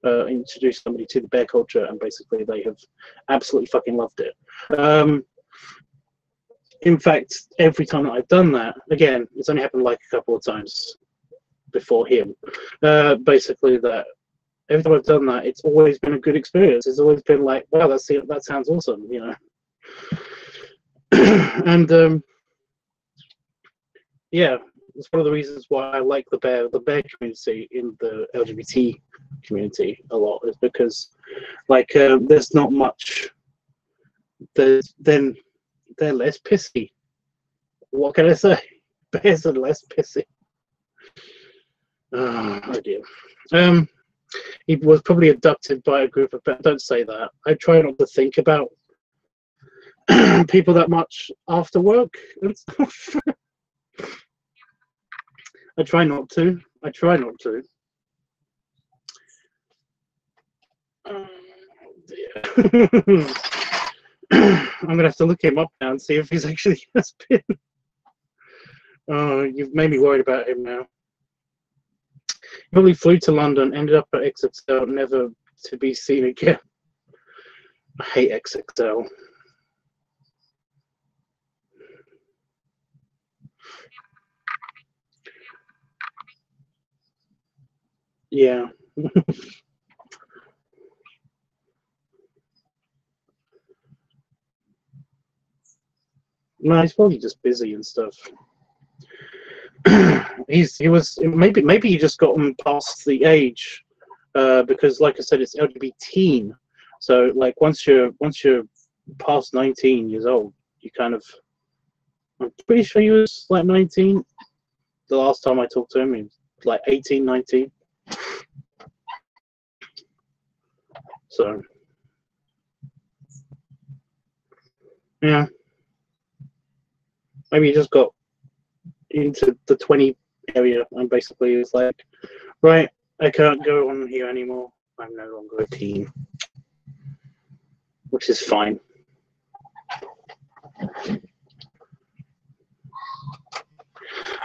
introduced somebody to the bear culture, and basically they have absolutely fucking loved it. In fact, every time that I've done that, again, it's only happened like a couple of times before him. Basically, that every time I've done that, it's always been a good experience. It's always been like, wow, that sounds awesome, you know. And yeah, it's one of the reasons why I like the bear community in the LGBT community a lot, is because like there's not much. Then they're less pissy. What can I say? Bears are less pissy. Oh dear. He was probably abducted by a group of bears. Don't say that. I try not to think about people that much after work and stuff. I try not to. Oh dear. I'm gonna have to look him up now and see if he's actually has been. Oh, you've made me worried about him now. He probably flew to London, ended up at XXL, never to be seen again. I hate XXL. Yeah. No, he's probably just busy and stuff. he was maybe he just gotten past the age, because like I said, it's LGBT. So like once you're past 19 years old, you kind of, I'm pretty sure he was like 19 the last time I talked to him. He was like 18, 19. So yeah, maybe he just got into the 20 area and basically it's like, right, I can't go on here anymore. I'm no longer a teen, which is fine.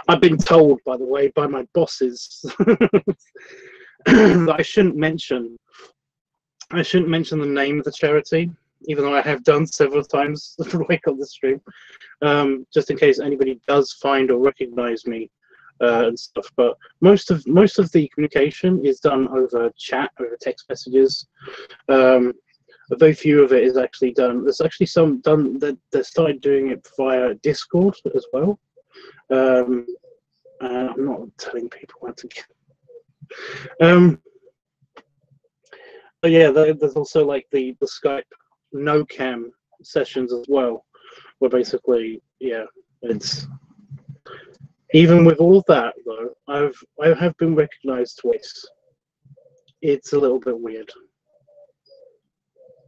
I've been told, by the way, by my bosses that I shouldn't mention the name of the charity, even though I have done several times like on the stream, just in case anybody does find or recognize me and stuff. But most of the communication is done over chat, over text messages. very few of it is actually done. There's actually some done that they started doing it via Discord as well. I'm not telling people how to get. But yeah, there's also like the Skype no cam sessions as well, where basically, yeah, it's even with all that though, I have been recognized twice. It's a little bit weird.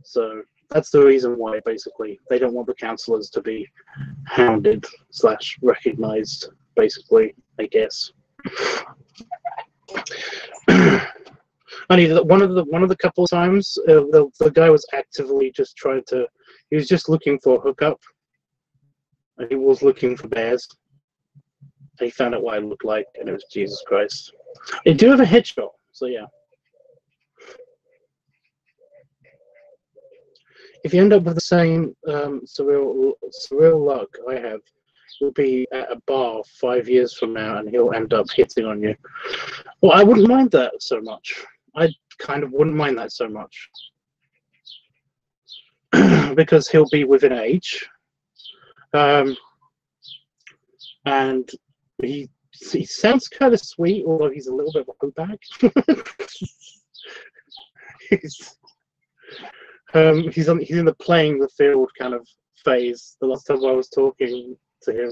So that's the reason why basically they don't want the counselors to be hounded / recognized, basically, I guess. One of the couple of times, the guy was actively just trying to. He was just looking for a hookup. And he was looking for bears. And he found out what I looked like, and it was Jesus Christ. I do have a headshot, so yeah. If you end up with the same surreal luck I have, you'll be at a bar 5 years from now, and he'll end up hitting on you. Well, I wouldn't mind that so much. I kind of wouldn't mind that so much. Because he'll be within age. And he sounds kind of sweet, although he's a little bit of a bag. He's in the playing the field kind of phase. The last time I was talking to him.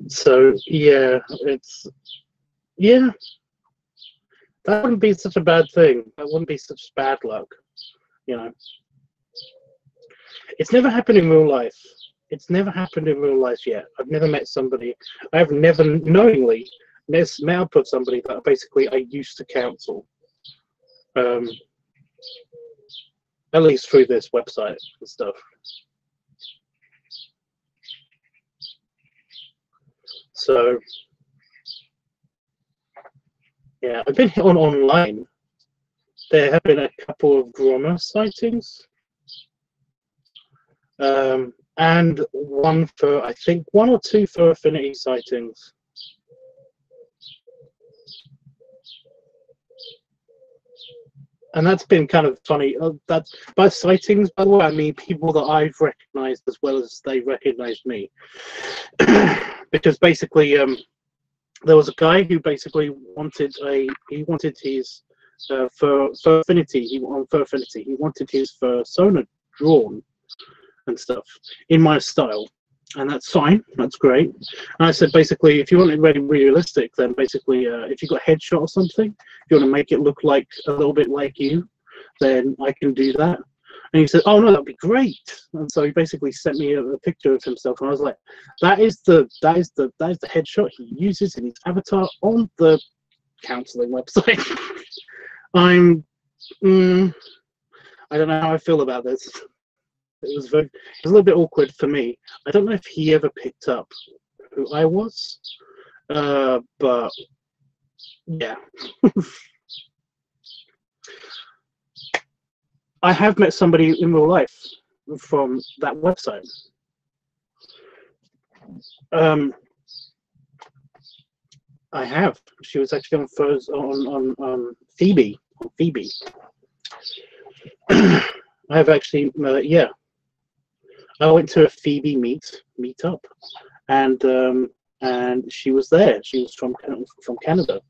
So yeah, that wouldn't be such a bad thing. That wouldn't be such bad luck, you know. It's never happened in real life. It's never happened in real life yet. I've never met somebody. I've never knowingly met up with somebody that basically I used to counsel. At least through this website and stuff. So yeah, I've been hit on online. There have been a couple of Grommer sightings. And one for, I think, 1 or 2 for Affinity sightings. And that's been kind of funny. That's by sightings, by the way, I mean people that I've recognized as well as they recognized me. Because basically, there was a guy who basically wanted his for Affinity. He wanted his persona drawn and stuff in my style, and that's fine. That's great. And I said basically, if you want it really realistic, then basically, if you got a headshot or something, if you want to make it look like a little bit like you, then I can do that. And he said, "Oh no, that'd be great." And so he basically sent me a picture of himself, and I was like, "That is the headshot he uses in his avatar on the counseling website." I don't know how I feel about this. It was a little bit awkward for me. I don't know if he ever picked up who I was, but yeah. I have met somebody in real life from that website. I have. She was actually on Phoebe. On Phoebe. I have actually, yeah. I went to a Phoebe meetup, and she was there. She was from Canada,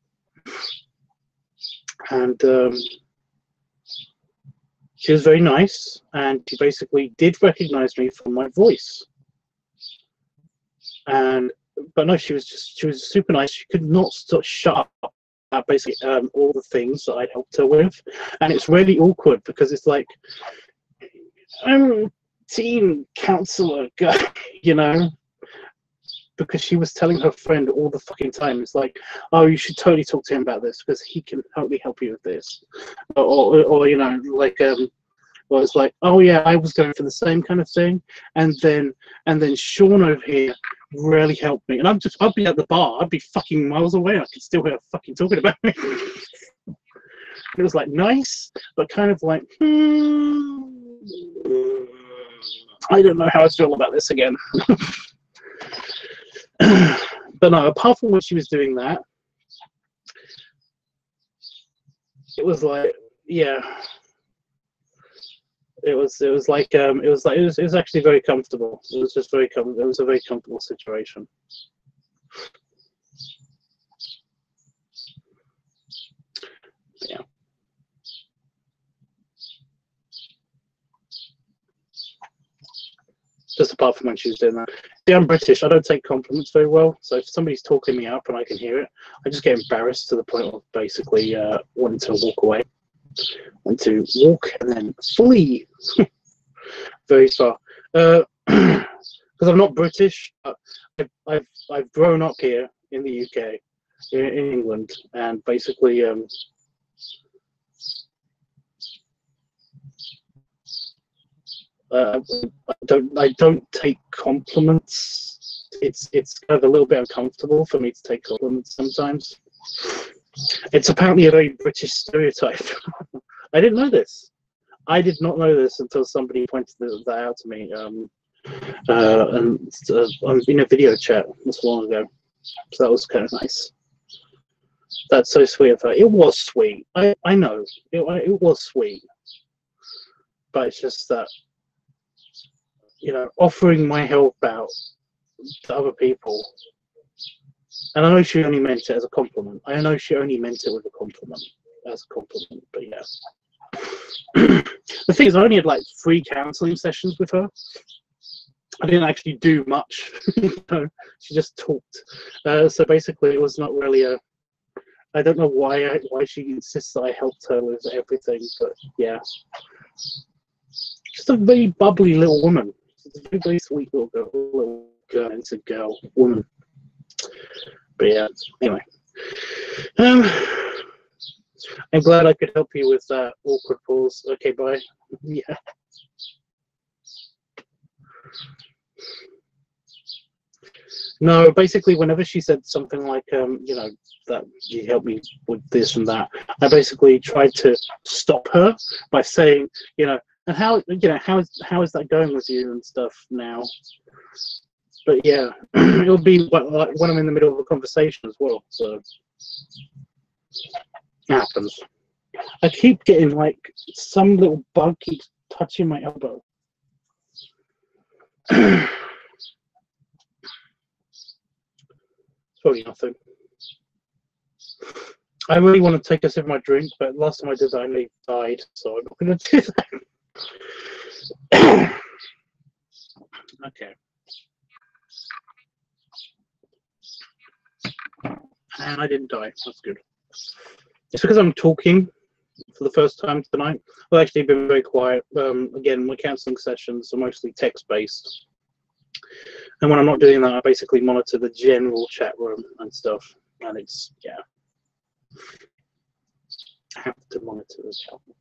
and she was very nice, and she basically did recognize me from my voice. But no, she was super nice. She could not shut up about basically all the things that I'd helped her with, and it's really awkward because it's like, I'm teen counselor guy, you know, because she was telling her friend all the fucking time. It's like, oh, you should totally talk to him about this because he can totally help you with this, or you know, like well, it's like, oh yeah, I was going for the same kind of thing, and then Sean over here really helped me, and I'd be at the bar, I'd be fucking miles away, I could still hear her fucking talking about me. It was like nice, but kind of like, I don't know how I feel about this again. But no, apart from when she was doing that, it was like, yeah, it was actually very comfortable. It was just very it was a very comfortable situation. Yeah. Just apart from when she was doing that. Yeah, I'm British. I don't take compliments very well. So if somebody's talking me up and I can hear it, I just get embarrassed to the point of basically wanting to walk away. Want to walk and then flee very far. Because I'm not British. I've grown up here in the UK, in England, and basically I don't take compliments. It's kind of a little bit uncomfortable for me to take compliments sometimes. It's apparently a very British stereotype. I didn't know this. I did not know this until somebody pointed that out to me. And in a video chat not so long ago. So that was kind of nice. That's so sweet of her. It was sweet. I know. It was sweet. But it's just that, you know, offering my help out to other people. And I know she only meant it as a compliment. I know she only meant it with a compliment, as a compliment, but yeah. The thing is, I only had like 3 counselling sessions with her. I didn't actually do much. She just talked. So basically, it was not really a. I don't know why she insists that I helped her with everything, but yeah. Just a very bubbly little woman. She's a very, very sweet little girl. It's a girl, woman. But yeah, anyway. I'm glad I could help you with that awkward pause. Okay, bye. Yeah. No, basically, whenever she said something like, you know, that you helped me with this and that, I basically tried to stop her by saying, you know, and how is that going with you and stuff now? But yeah, it'll be like when I'm in the middle of a conversation as well. So it happens. I keep getting like some little bug keeps touching my elbow. It's probably nothing. I really want to take a sip of my drink, but last time I did that, I nearly died, so I'm not going to do that. Okay. And I didn't die. That's good. It's because I'm talking for the first time tonight. I've actually been very quiet. Again, my counselling sessions are mostly text-based. And when I'm not doing that, I basically monitor the general chat room and stuff. And it's, yeah. I have to monitor the chat room.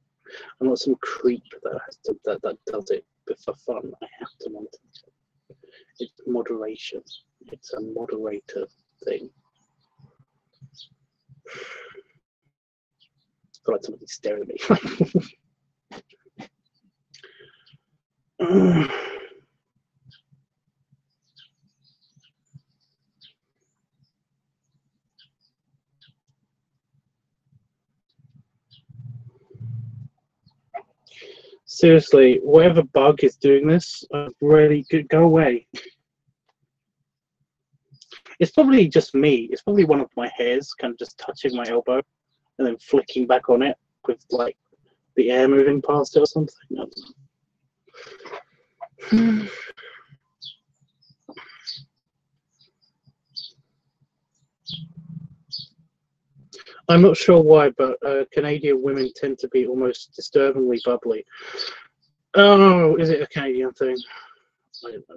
I'm not some creep that does it for fun. I have to monitor it. It's moderation. It's a moderator thing. I feel like somebody's staring at me. Seriously, whatever bug is doing this, really good. Go away. It's probably just me. It's probably one of my hairs kind of just touching my elbow and then flicking back on it with like the air moving past it or something. I don't know. I'm not sure why, but Canadian women tend to be almost disturbingly bubbly. Oh, is it a Canadian thing? I didn't know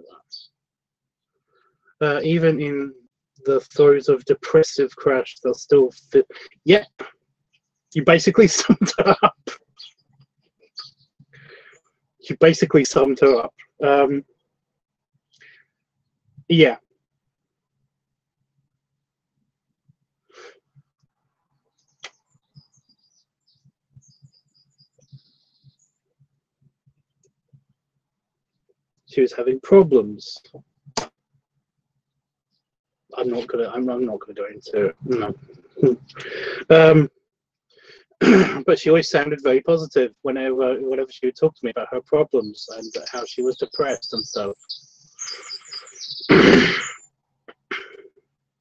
that. Even in the throes of depressive crash, they'll still fit. Yep. You basically summed her up. You basically summed her up. Yeah. She was having problems. I'm not gonna go into it. No. But she always sounded very positive whenever she would talk to me about her problems and how she was depressed and stuff.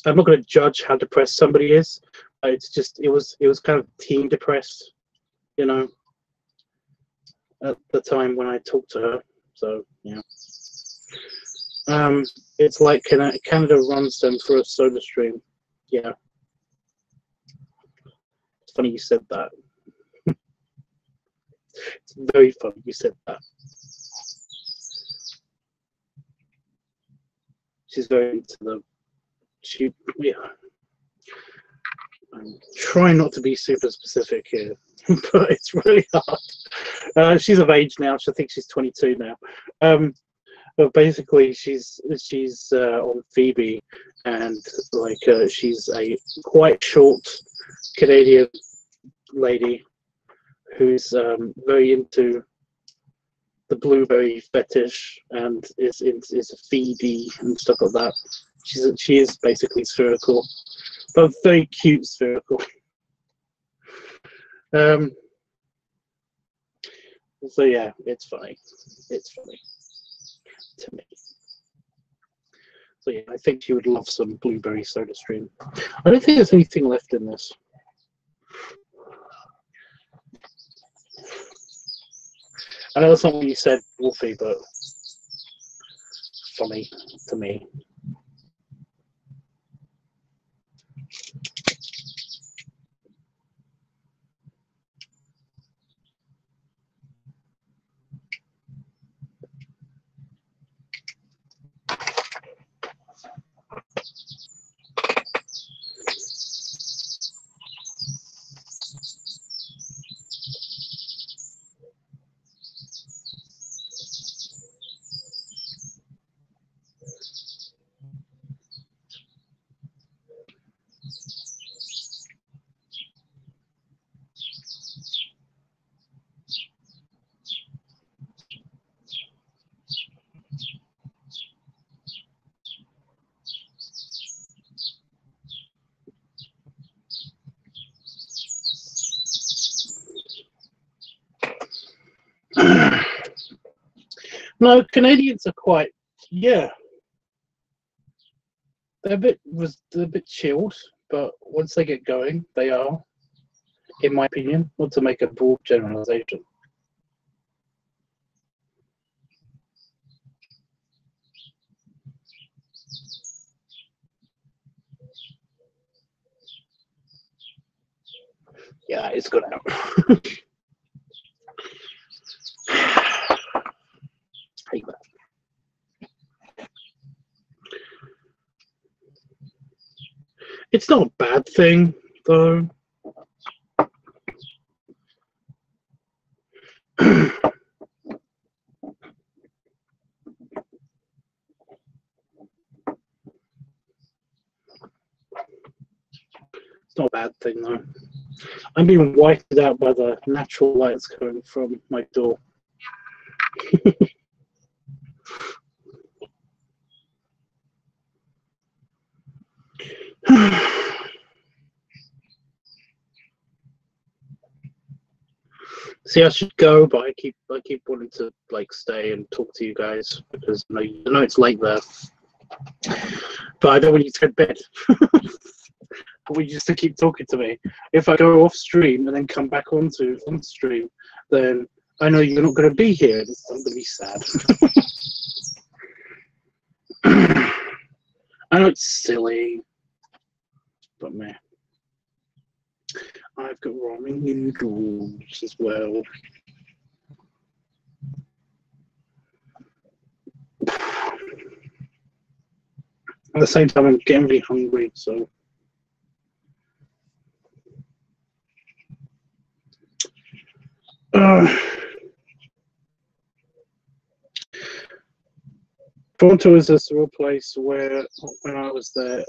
I'm not going to judge how depressed somebody is. It's just it was kind of teen depressed, you know, at the time when I talked to her. So yeah, it's like Canada runs them through a soda stream. Yeah, it's funny you said that. It's very funny you said that. She's very into the. Yeah. I'm trying not to be super specific here, but it's really hard. She's of age now. I think she's 22 now. But basically, she's on Phoebe, and like she's a quite short Canadian lady who's very into the blueberry fetish and is a Phoebe and stuff like that. She is basically spherical, but very cute spherical. So yeah, it's funny. It's funny to me. So yeah, I think she would love some blueberry soda stream. I don't think there's anything left in this. I know that's not what you said, Wolfie, but funny to me. No, Canadians are quite, yeah. They're a bit chilled, but once they get going, they are, in my opinion, not to make a broad generalization. Yeah, it's good out. Hate that. It's not a bad thing, though. It's not a bad thing, though. I'm being whited out by the natural lights coming from my door. See, I should go, but I keep wanting to like stay and talk to you guys because I know it's late there. But I don't want you to go to bed. I want you just to keep talking to me. If I go off stream and then come back on stream, then I know you're not going to be here. And I'm going to be sad. I know it's silly, but man, I've got ramen noodles as well. At the same time, I'm getting really hungry, so. Toronto is a real place where, when I was there,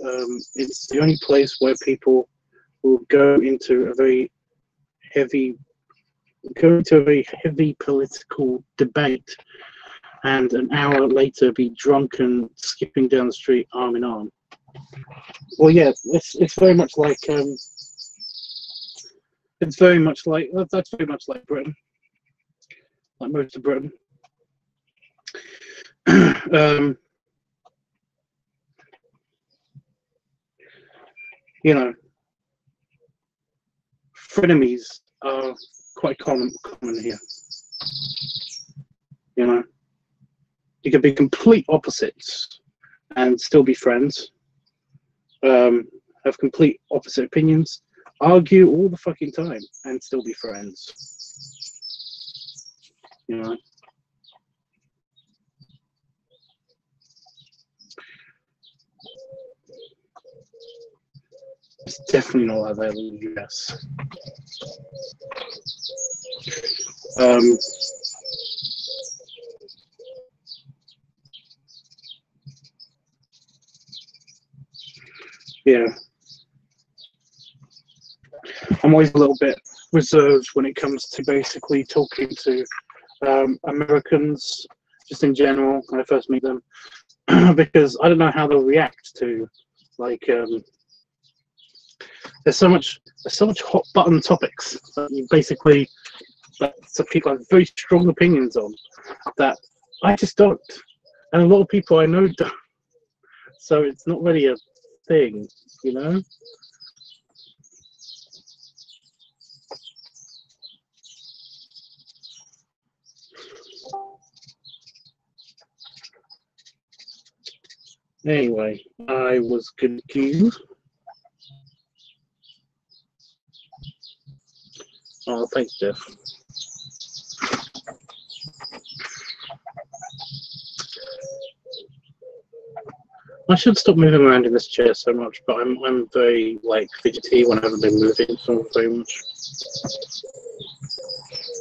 it's the only place where people will go into a very heavy political debate, and an hour later be drunk and skipping down the street arm in arm. Well, yeah, it's very much like It's very much like that's very much like Britain, like most of Britain. You know, frenemies are quite common here. You know, you can be complete opposites and still be friends. Have complete opposite opinions, argue all the fucking time, and still be friends. You know. It's definitely not like that in the US. Yeah. I'm always a little bit reserved when it comes to basically talking to Americans, just in general, when I first meet them, because I don't know how they'll react to, like, there's so much hot button topics that you basically that some people have very strong opinions on that I just don't, and a lot of people I know don't. So it's not really a thing, you know. Anyway, I was confused. Oh, thanks, Jeff. I should stop moving around in this chair so much, but I'm very like fidgety when I haven't been moving for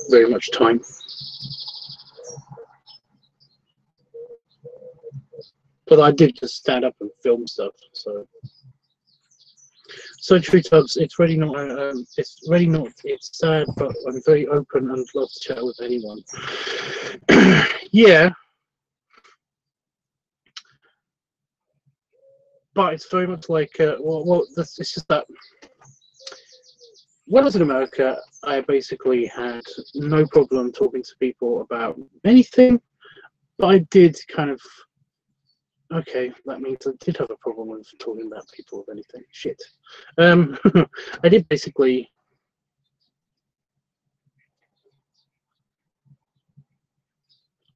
very much time. But I did just stand up and film stuff, so. So LiveTUBBs, it's really not. It's sad, but I'm very open and love to chat with anyone. Yeah, but it's very much like it's just that. When I was in America, I basically had no problem talking to people about anything, but I did kind of. Okay, that means I did have a problem with talking about people of anything. Shit. I did basically.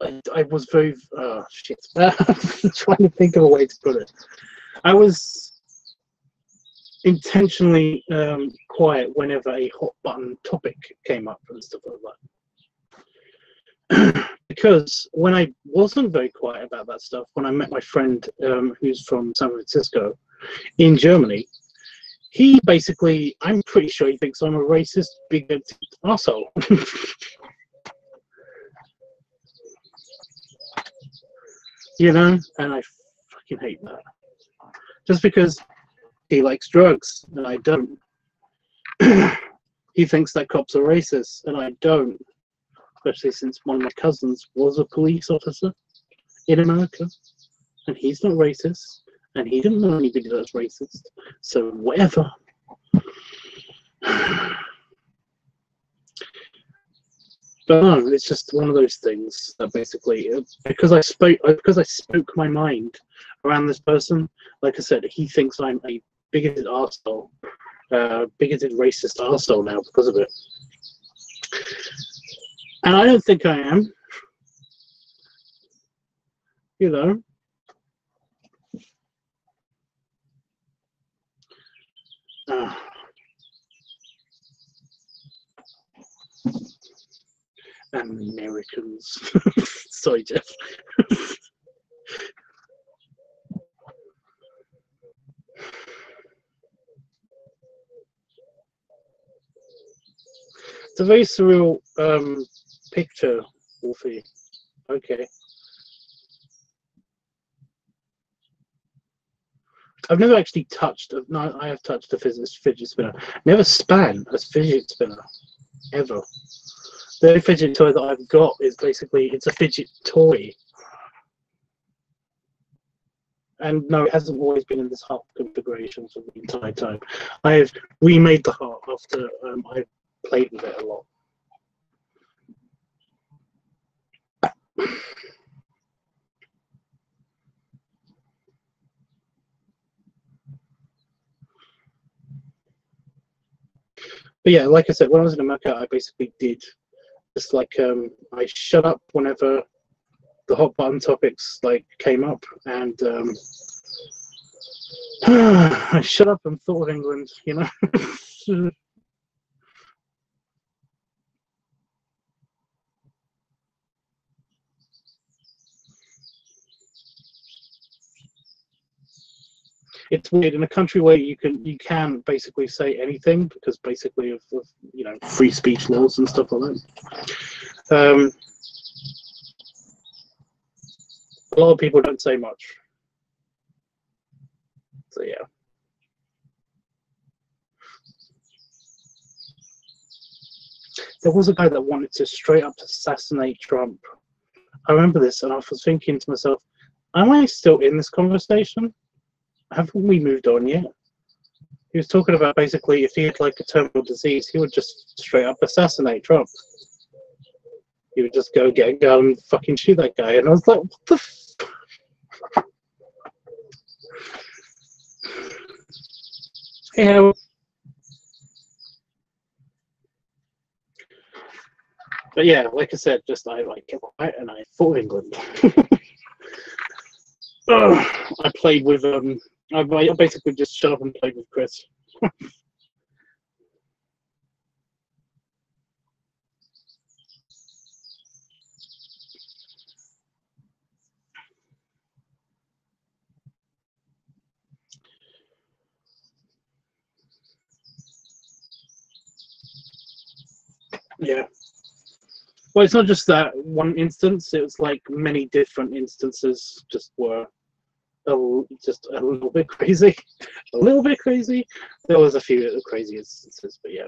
I was very. Shit. Trying to think of a way to put it. I was intentionally quiet whenever a hot button topic came up and stuff like that. Because when I wasn't very quiet about that stuff, when I met my friend who's from San Francisco in Germany, he basically, I'm pretty sure he thinks I'm a racist, bigoted arsehole. You know, and I fucking hate that. Just because he likes drugs and I don't. He thinks that cops are racist and I don't. Especially since one of my cousins was a police officer in America, and he's not racist, and he didn't know anybody that's racist. So whatever. But no, it's just one of those things that basically, because I spoke my mind around this person. Like I said, he thinks I'm a bigoted arsehole, bigoted racist arsehole now because of it. And I don't think I am. You know. Americans. Sorry, Jeff. It's a very surreal picture, Wolfie. Okay. I've never actually touched. No, I have touched a fidget spinner. Never span a fidget spinner, ever. The only fidget toy that I've got is basically it's a fidget toy. And no, it hasn't always been in this heart configuration for the entire time. I have remade the heart after I played with it a lot. But yeah, like I said, when I was in America, I basically did just like I shut up whenever the hot button topics like came up, and I shut up and thought of England, you know. It's weird in a country where you can basically say anything because basically of you know, free speech laws and stuff like that. A lot of people don't say much. So yeah. There was a guy that wanted to straight up assassinate Trump. I remember this, and I was thinking to myself, am I still in this conversation? Haven't we moved on yet? He was talking about basically if he had like a terminal disease, he would just straight up assassinate Trump. He would just go get a gun and fucking shoot that guy. And I was like, what the f? Yeah. But yeah, like I said, just I like kept quiet and I thought of England. I played with I basically just shut up and played with Chris. Yeah. Well, it's not just that one instance. It was like many different instances just were just a little bit crazy. A little bit crazy. There was a few crazy instances, but yeah.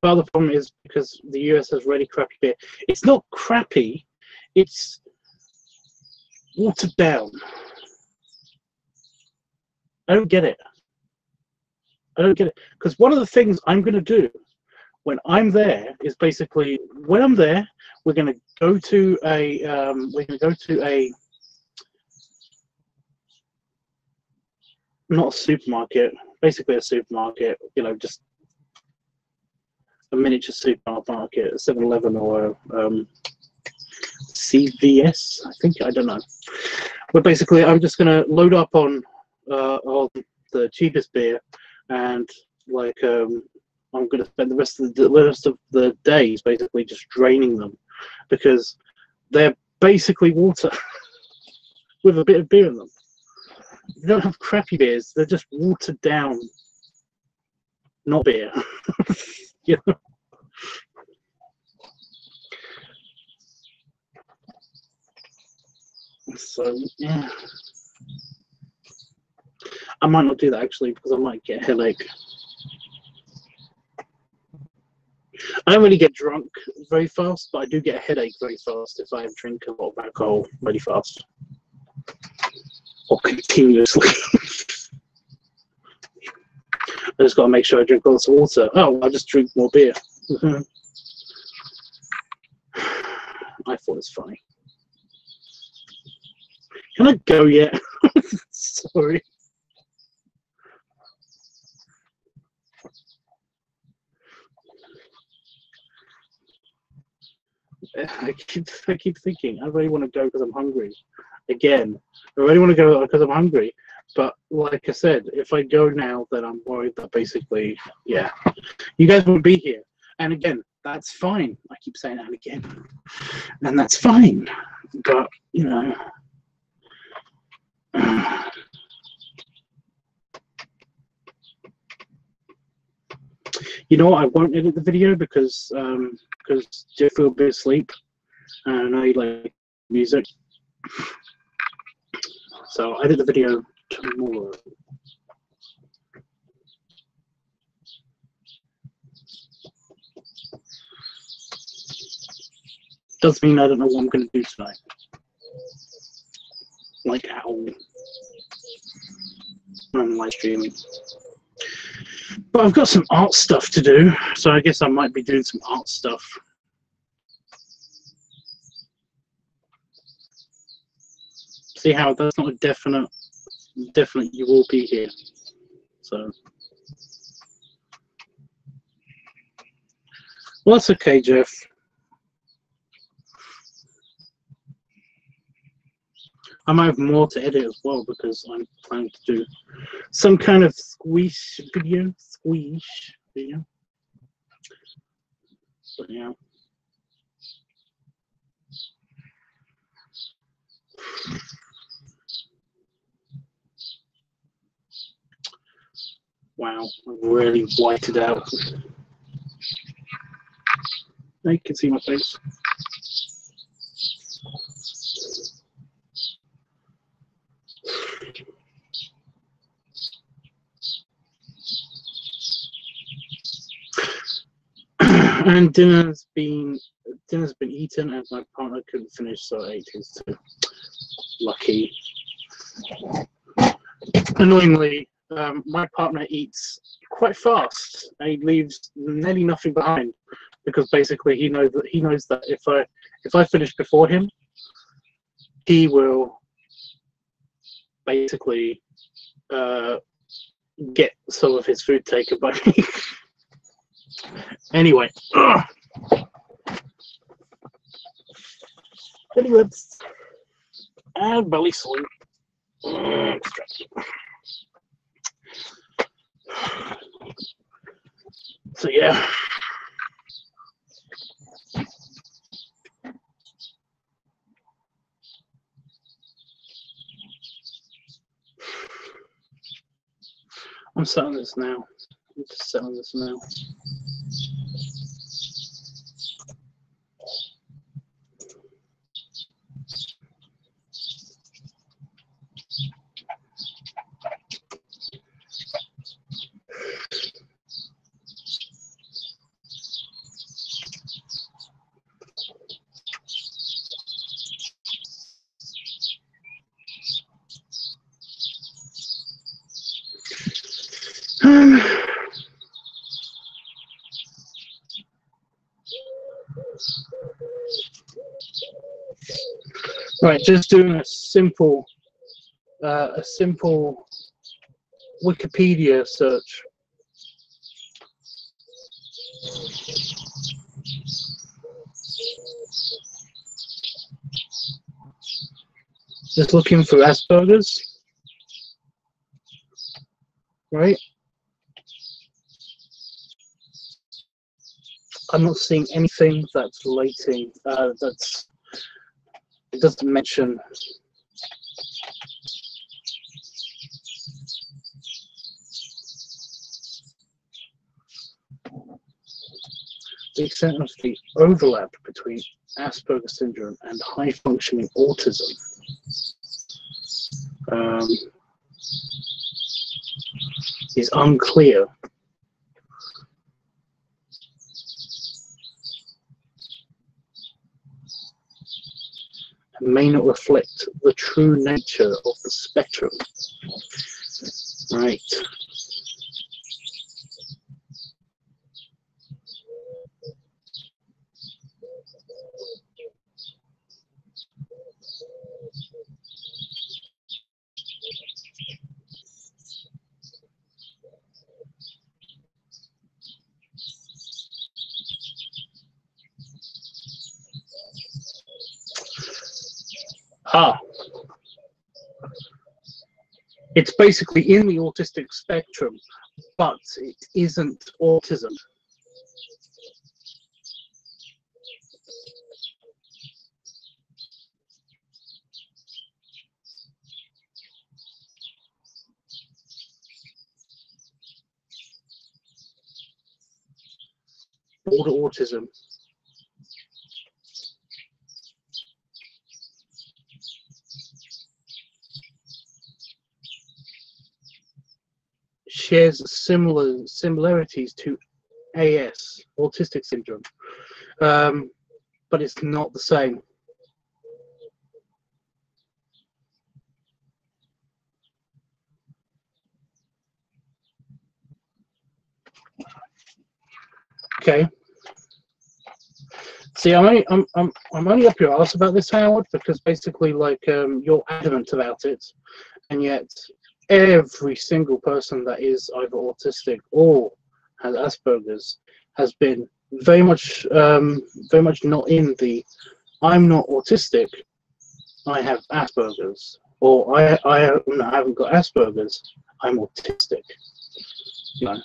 But the problem is because the US has really crappy beer. It's not crappy. It's watered down. I don't get it. I don't get it. Because one of the things I'm going to do when I'm there is basically when I'm there, we're going to go to a not a supermarket, basically a supermarket, you know, just a miniature supermarket, a 7-Eleven or CVS, I think, I don't know. But basically, I'm just going to load up on the cheapest beer, and like I'm going to spend the rest of the days basically just draining them because they're basically water with a bit of beer in them. They don't have crappy beers; they're just watered down, not beer. You know? So yeah, I might not do that actually because I might get a headache. I don't really get drunk very fast, but I do get a headache very fast if I drink a lot of alcohol really fast or continuously. I just got to make sure I drink lots of water. Oh, I'll just drink more beer. I thought it was funny. Can I go yet? Sorry. I keep thinking I really want to go because I'm hungry. Again, I really want to go because I'm hungry. But like I said, if I go now, then I'm worried that basically, yeah, you guys won't be here. And again, that's fine. I keep saying that again, and that's fine. But you know, you know what? I won't edit the video because Jeff will be asleep, and I like music. So I did the video tomorrow. Does mean I don't know what I'm going to do tonight. Like how I'm live streaming. But I've got some art stuff to do, so I guess I might be doing some art stuff. See how that's not a definite you will be here. So, well, that's okay, Jeff. I might have more to edit as well because I'm planning to do some kind of squeeze video. But yeah. Wow, I've really whited out. Now you can see my face. And dinner's been eaten, and my partner couldn't finish, so I ate his too. Lucky. Annoyingly, my partner eats quite fast, and he leaves nearly nothing behind because basically he knows that if I finish before him, he will basically get some of his food taken by me. Anyway, belly rubs and belly sleep. So yeah. I'm selling this now. I'm just selling this now. Right, just doing a simple Wikipedia search. Just looking for Asperger's, right? I'm not seeing anything that's relating. It doesn't mention. The extent of the overlap between Asperger's syndrome and high-functioning autism. Is unclear. And may not reflect the true nature of the spectrum. Right. It's basically in the autistic spectrum, but it isn't autism. Border autism. Shares similarities to AS, autistic syndrome, but it's not the same. Okay. See, I'm only up your arse about this, Howard, because basically, like, you're adamant about it, and yet every single person that is either autistic or has Asperger's has been very much not in the I'm not autistic, I have Asperger's, or I haven't got Asperger's, I'm autistic. You know.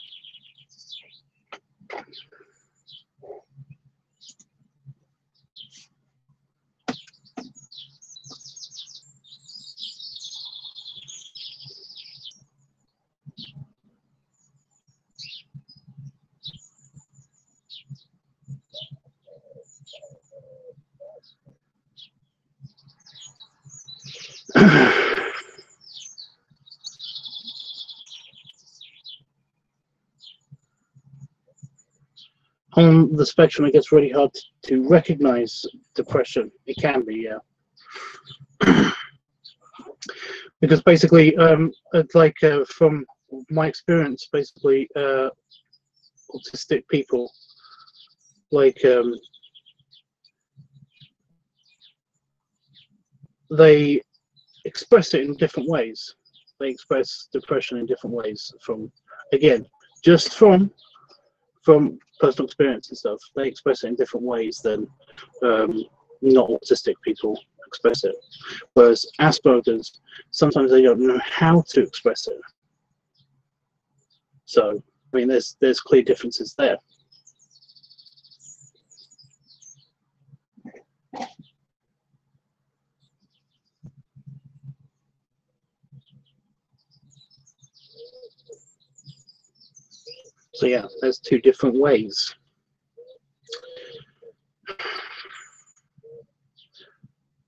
On the spectrum, it gets really hard to recognize depression. It can be, yeah. Because basically, it's like from my experience, basically, autistic people, like, they express it in different ways. They express depression in different ways from, again, just from personal experience and stuff. They express it in different ways than not autistic people express it. Whereas Asperger's, sometimes they don't know how to express it. So, I mean, there's clear differences there. So yeah, there's two different ways.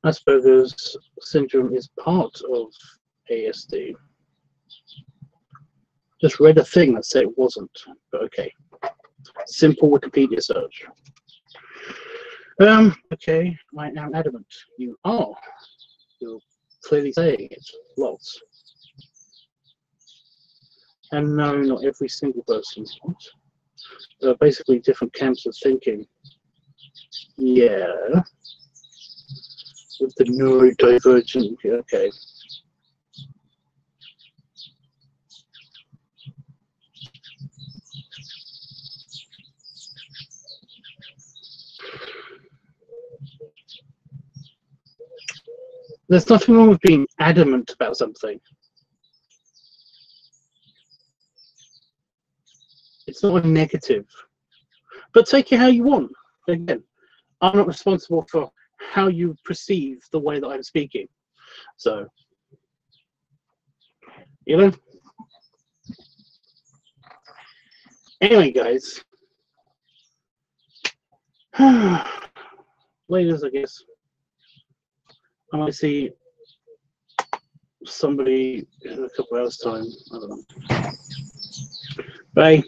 Asperger's syndrome is part of ASD. Just read a thing that said it wasn't, but okay. Simple Wikipedia search. Okay, I am adamant. You are. You're clearly saying it. Lots. And no, not every single person. Basically, different camps of thinking. Yeah. With the neurodivergent. Okay. There's nothing wrong with being adamant about something. It's not a negative. But take it how you want. Again, I'm not responsible for how you perceive the way that I'm speaking. So, you know. Anyway, guys. Ladies, I guess. I might see somebody in a couple hours' time. I don't know. Bye.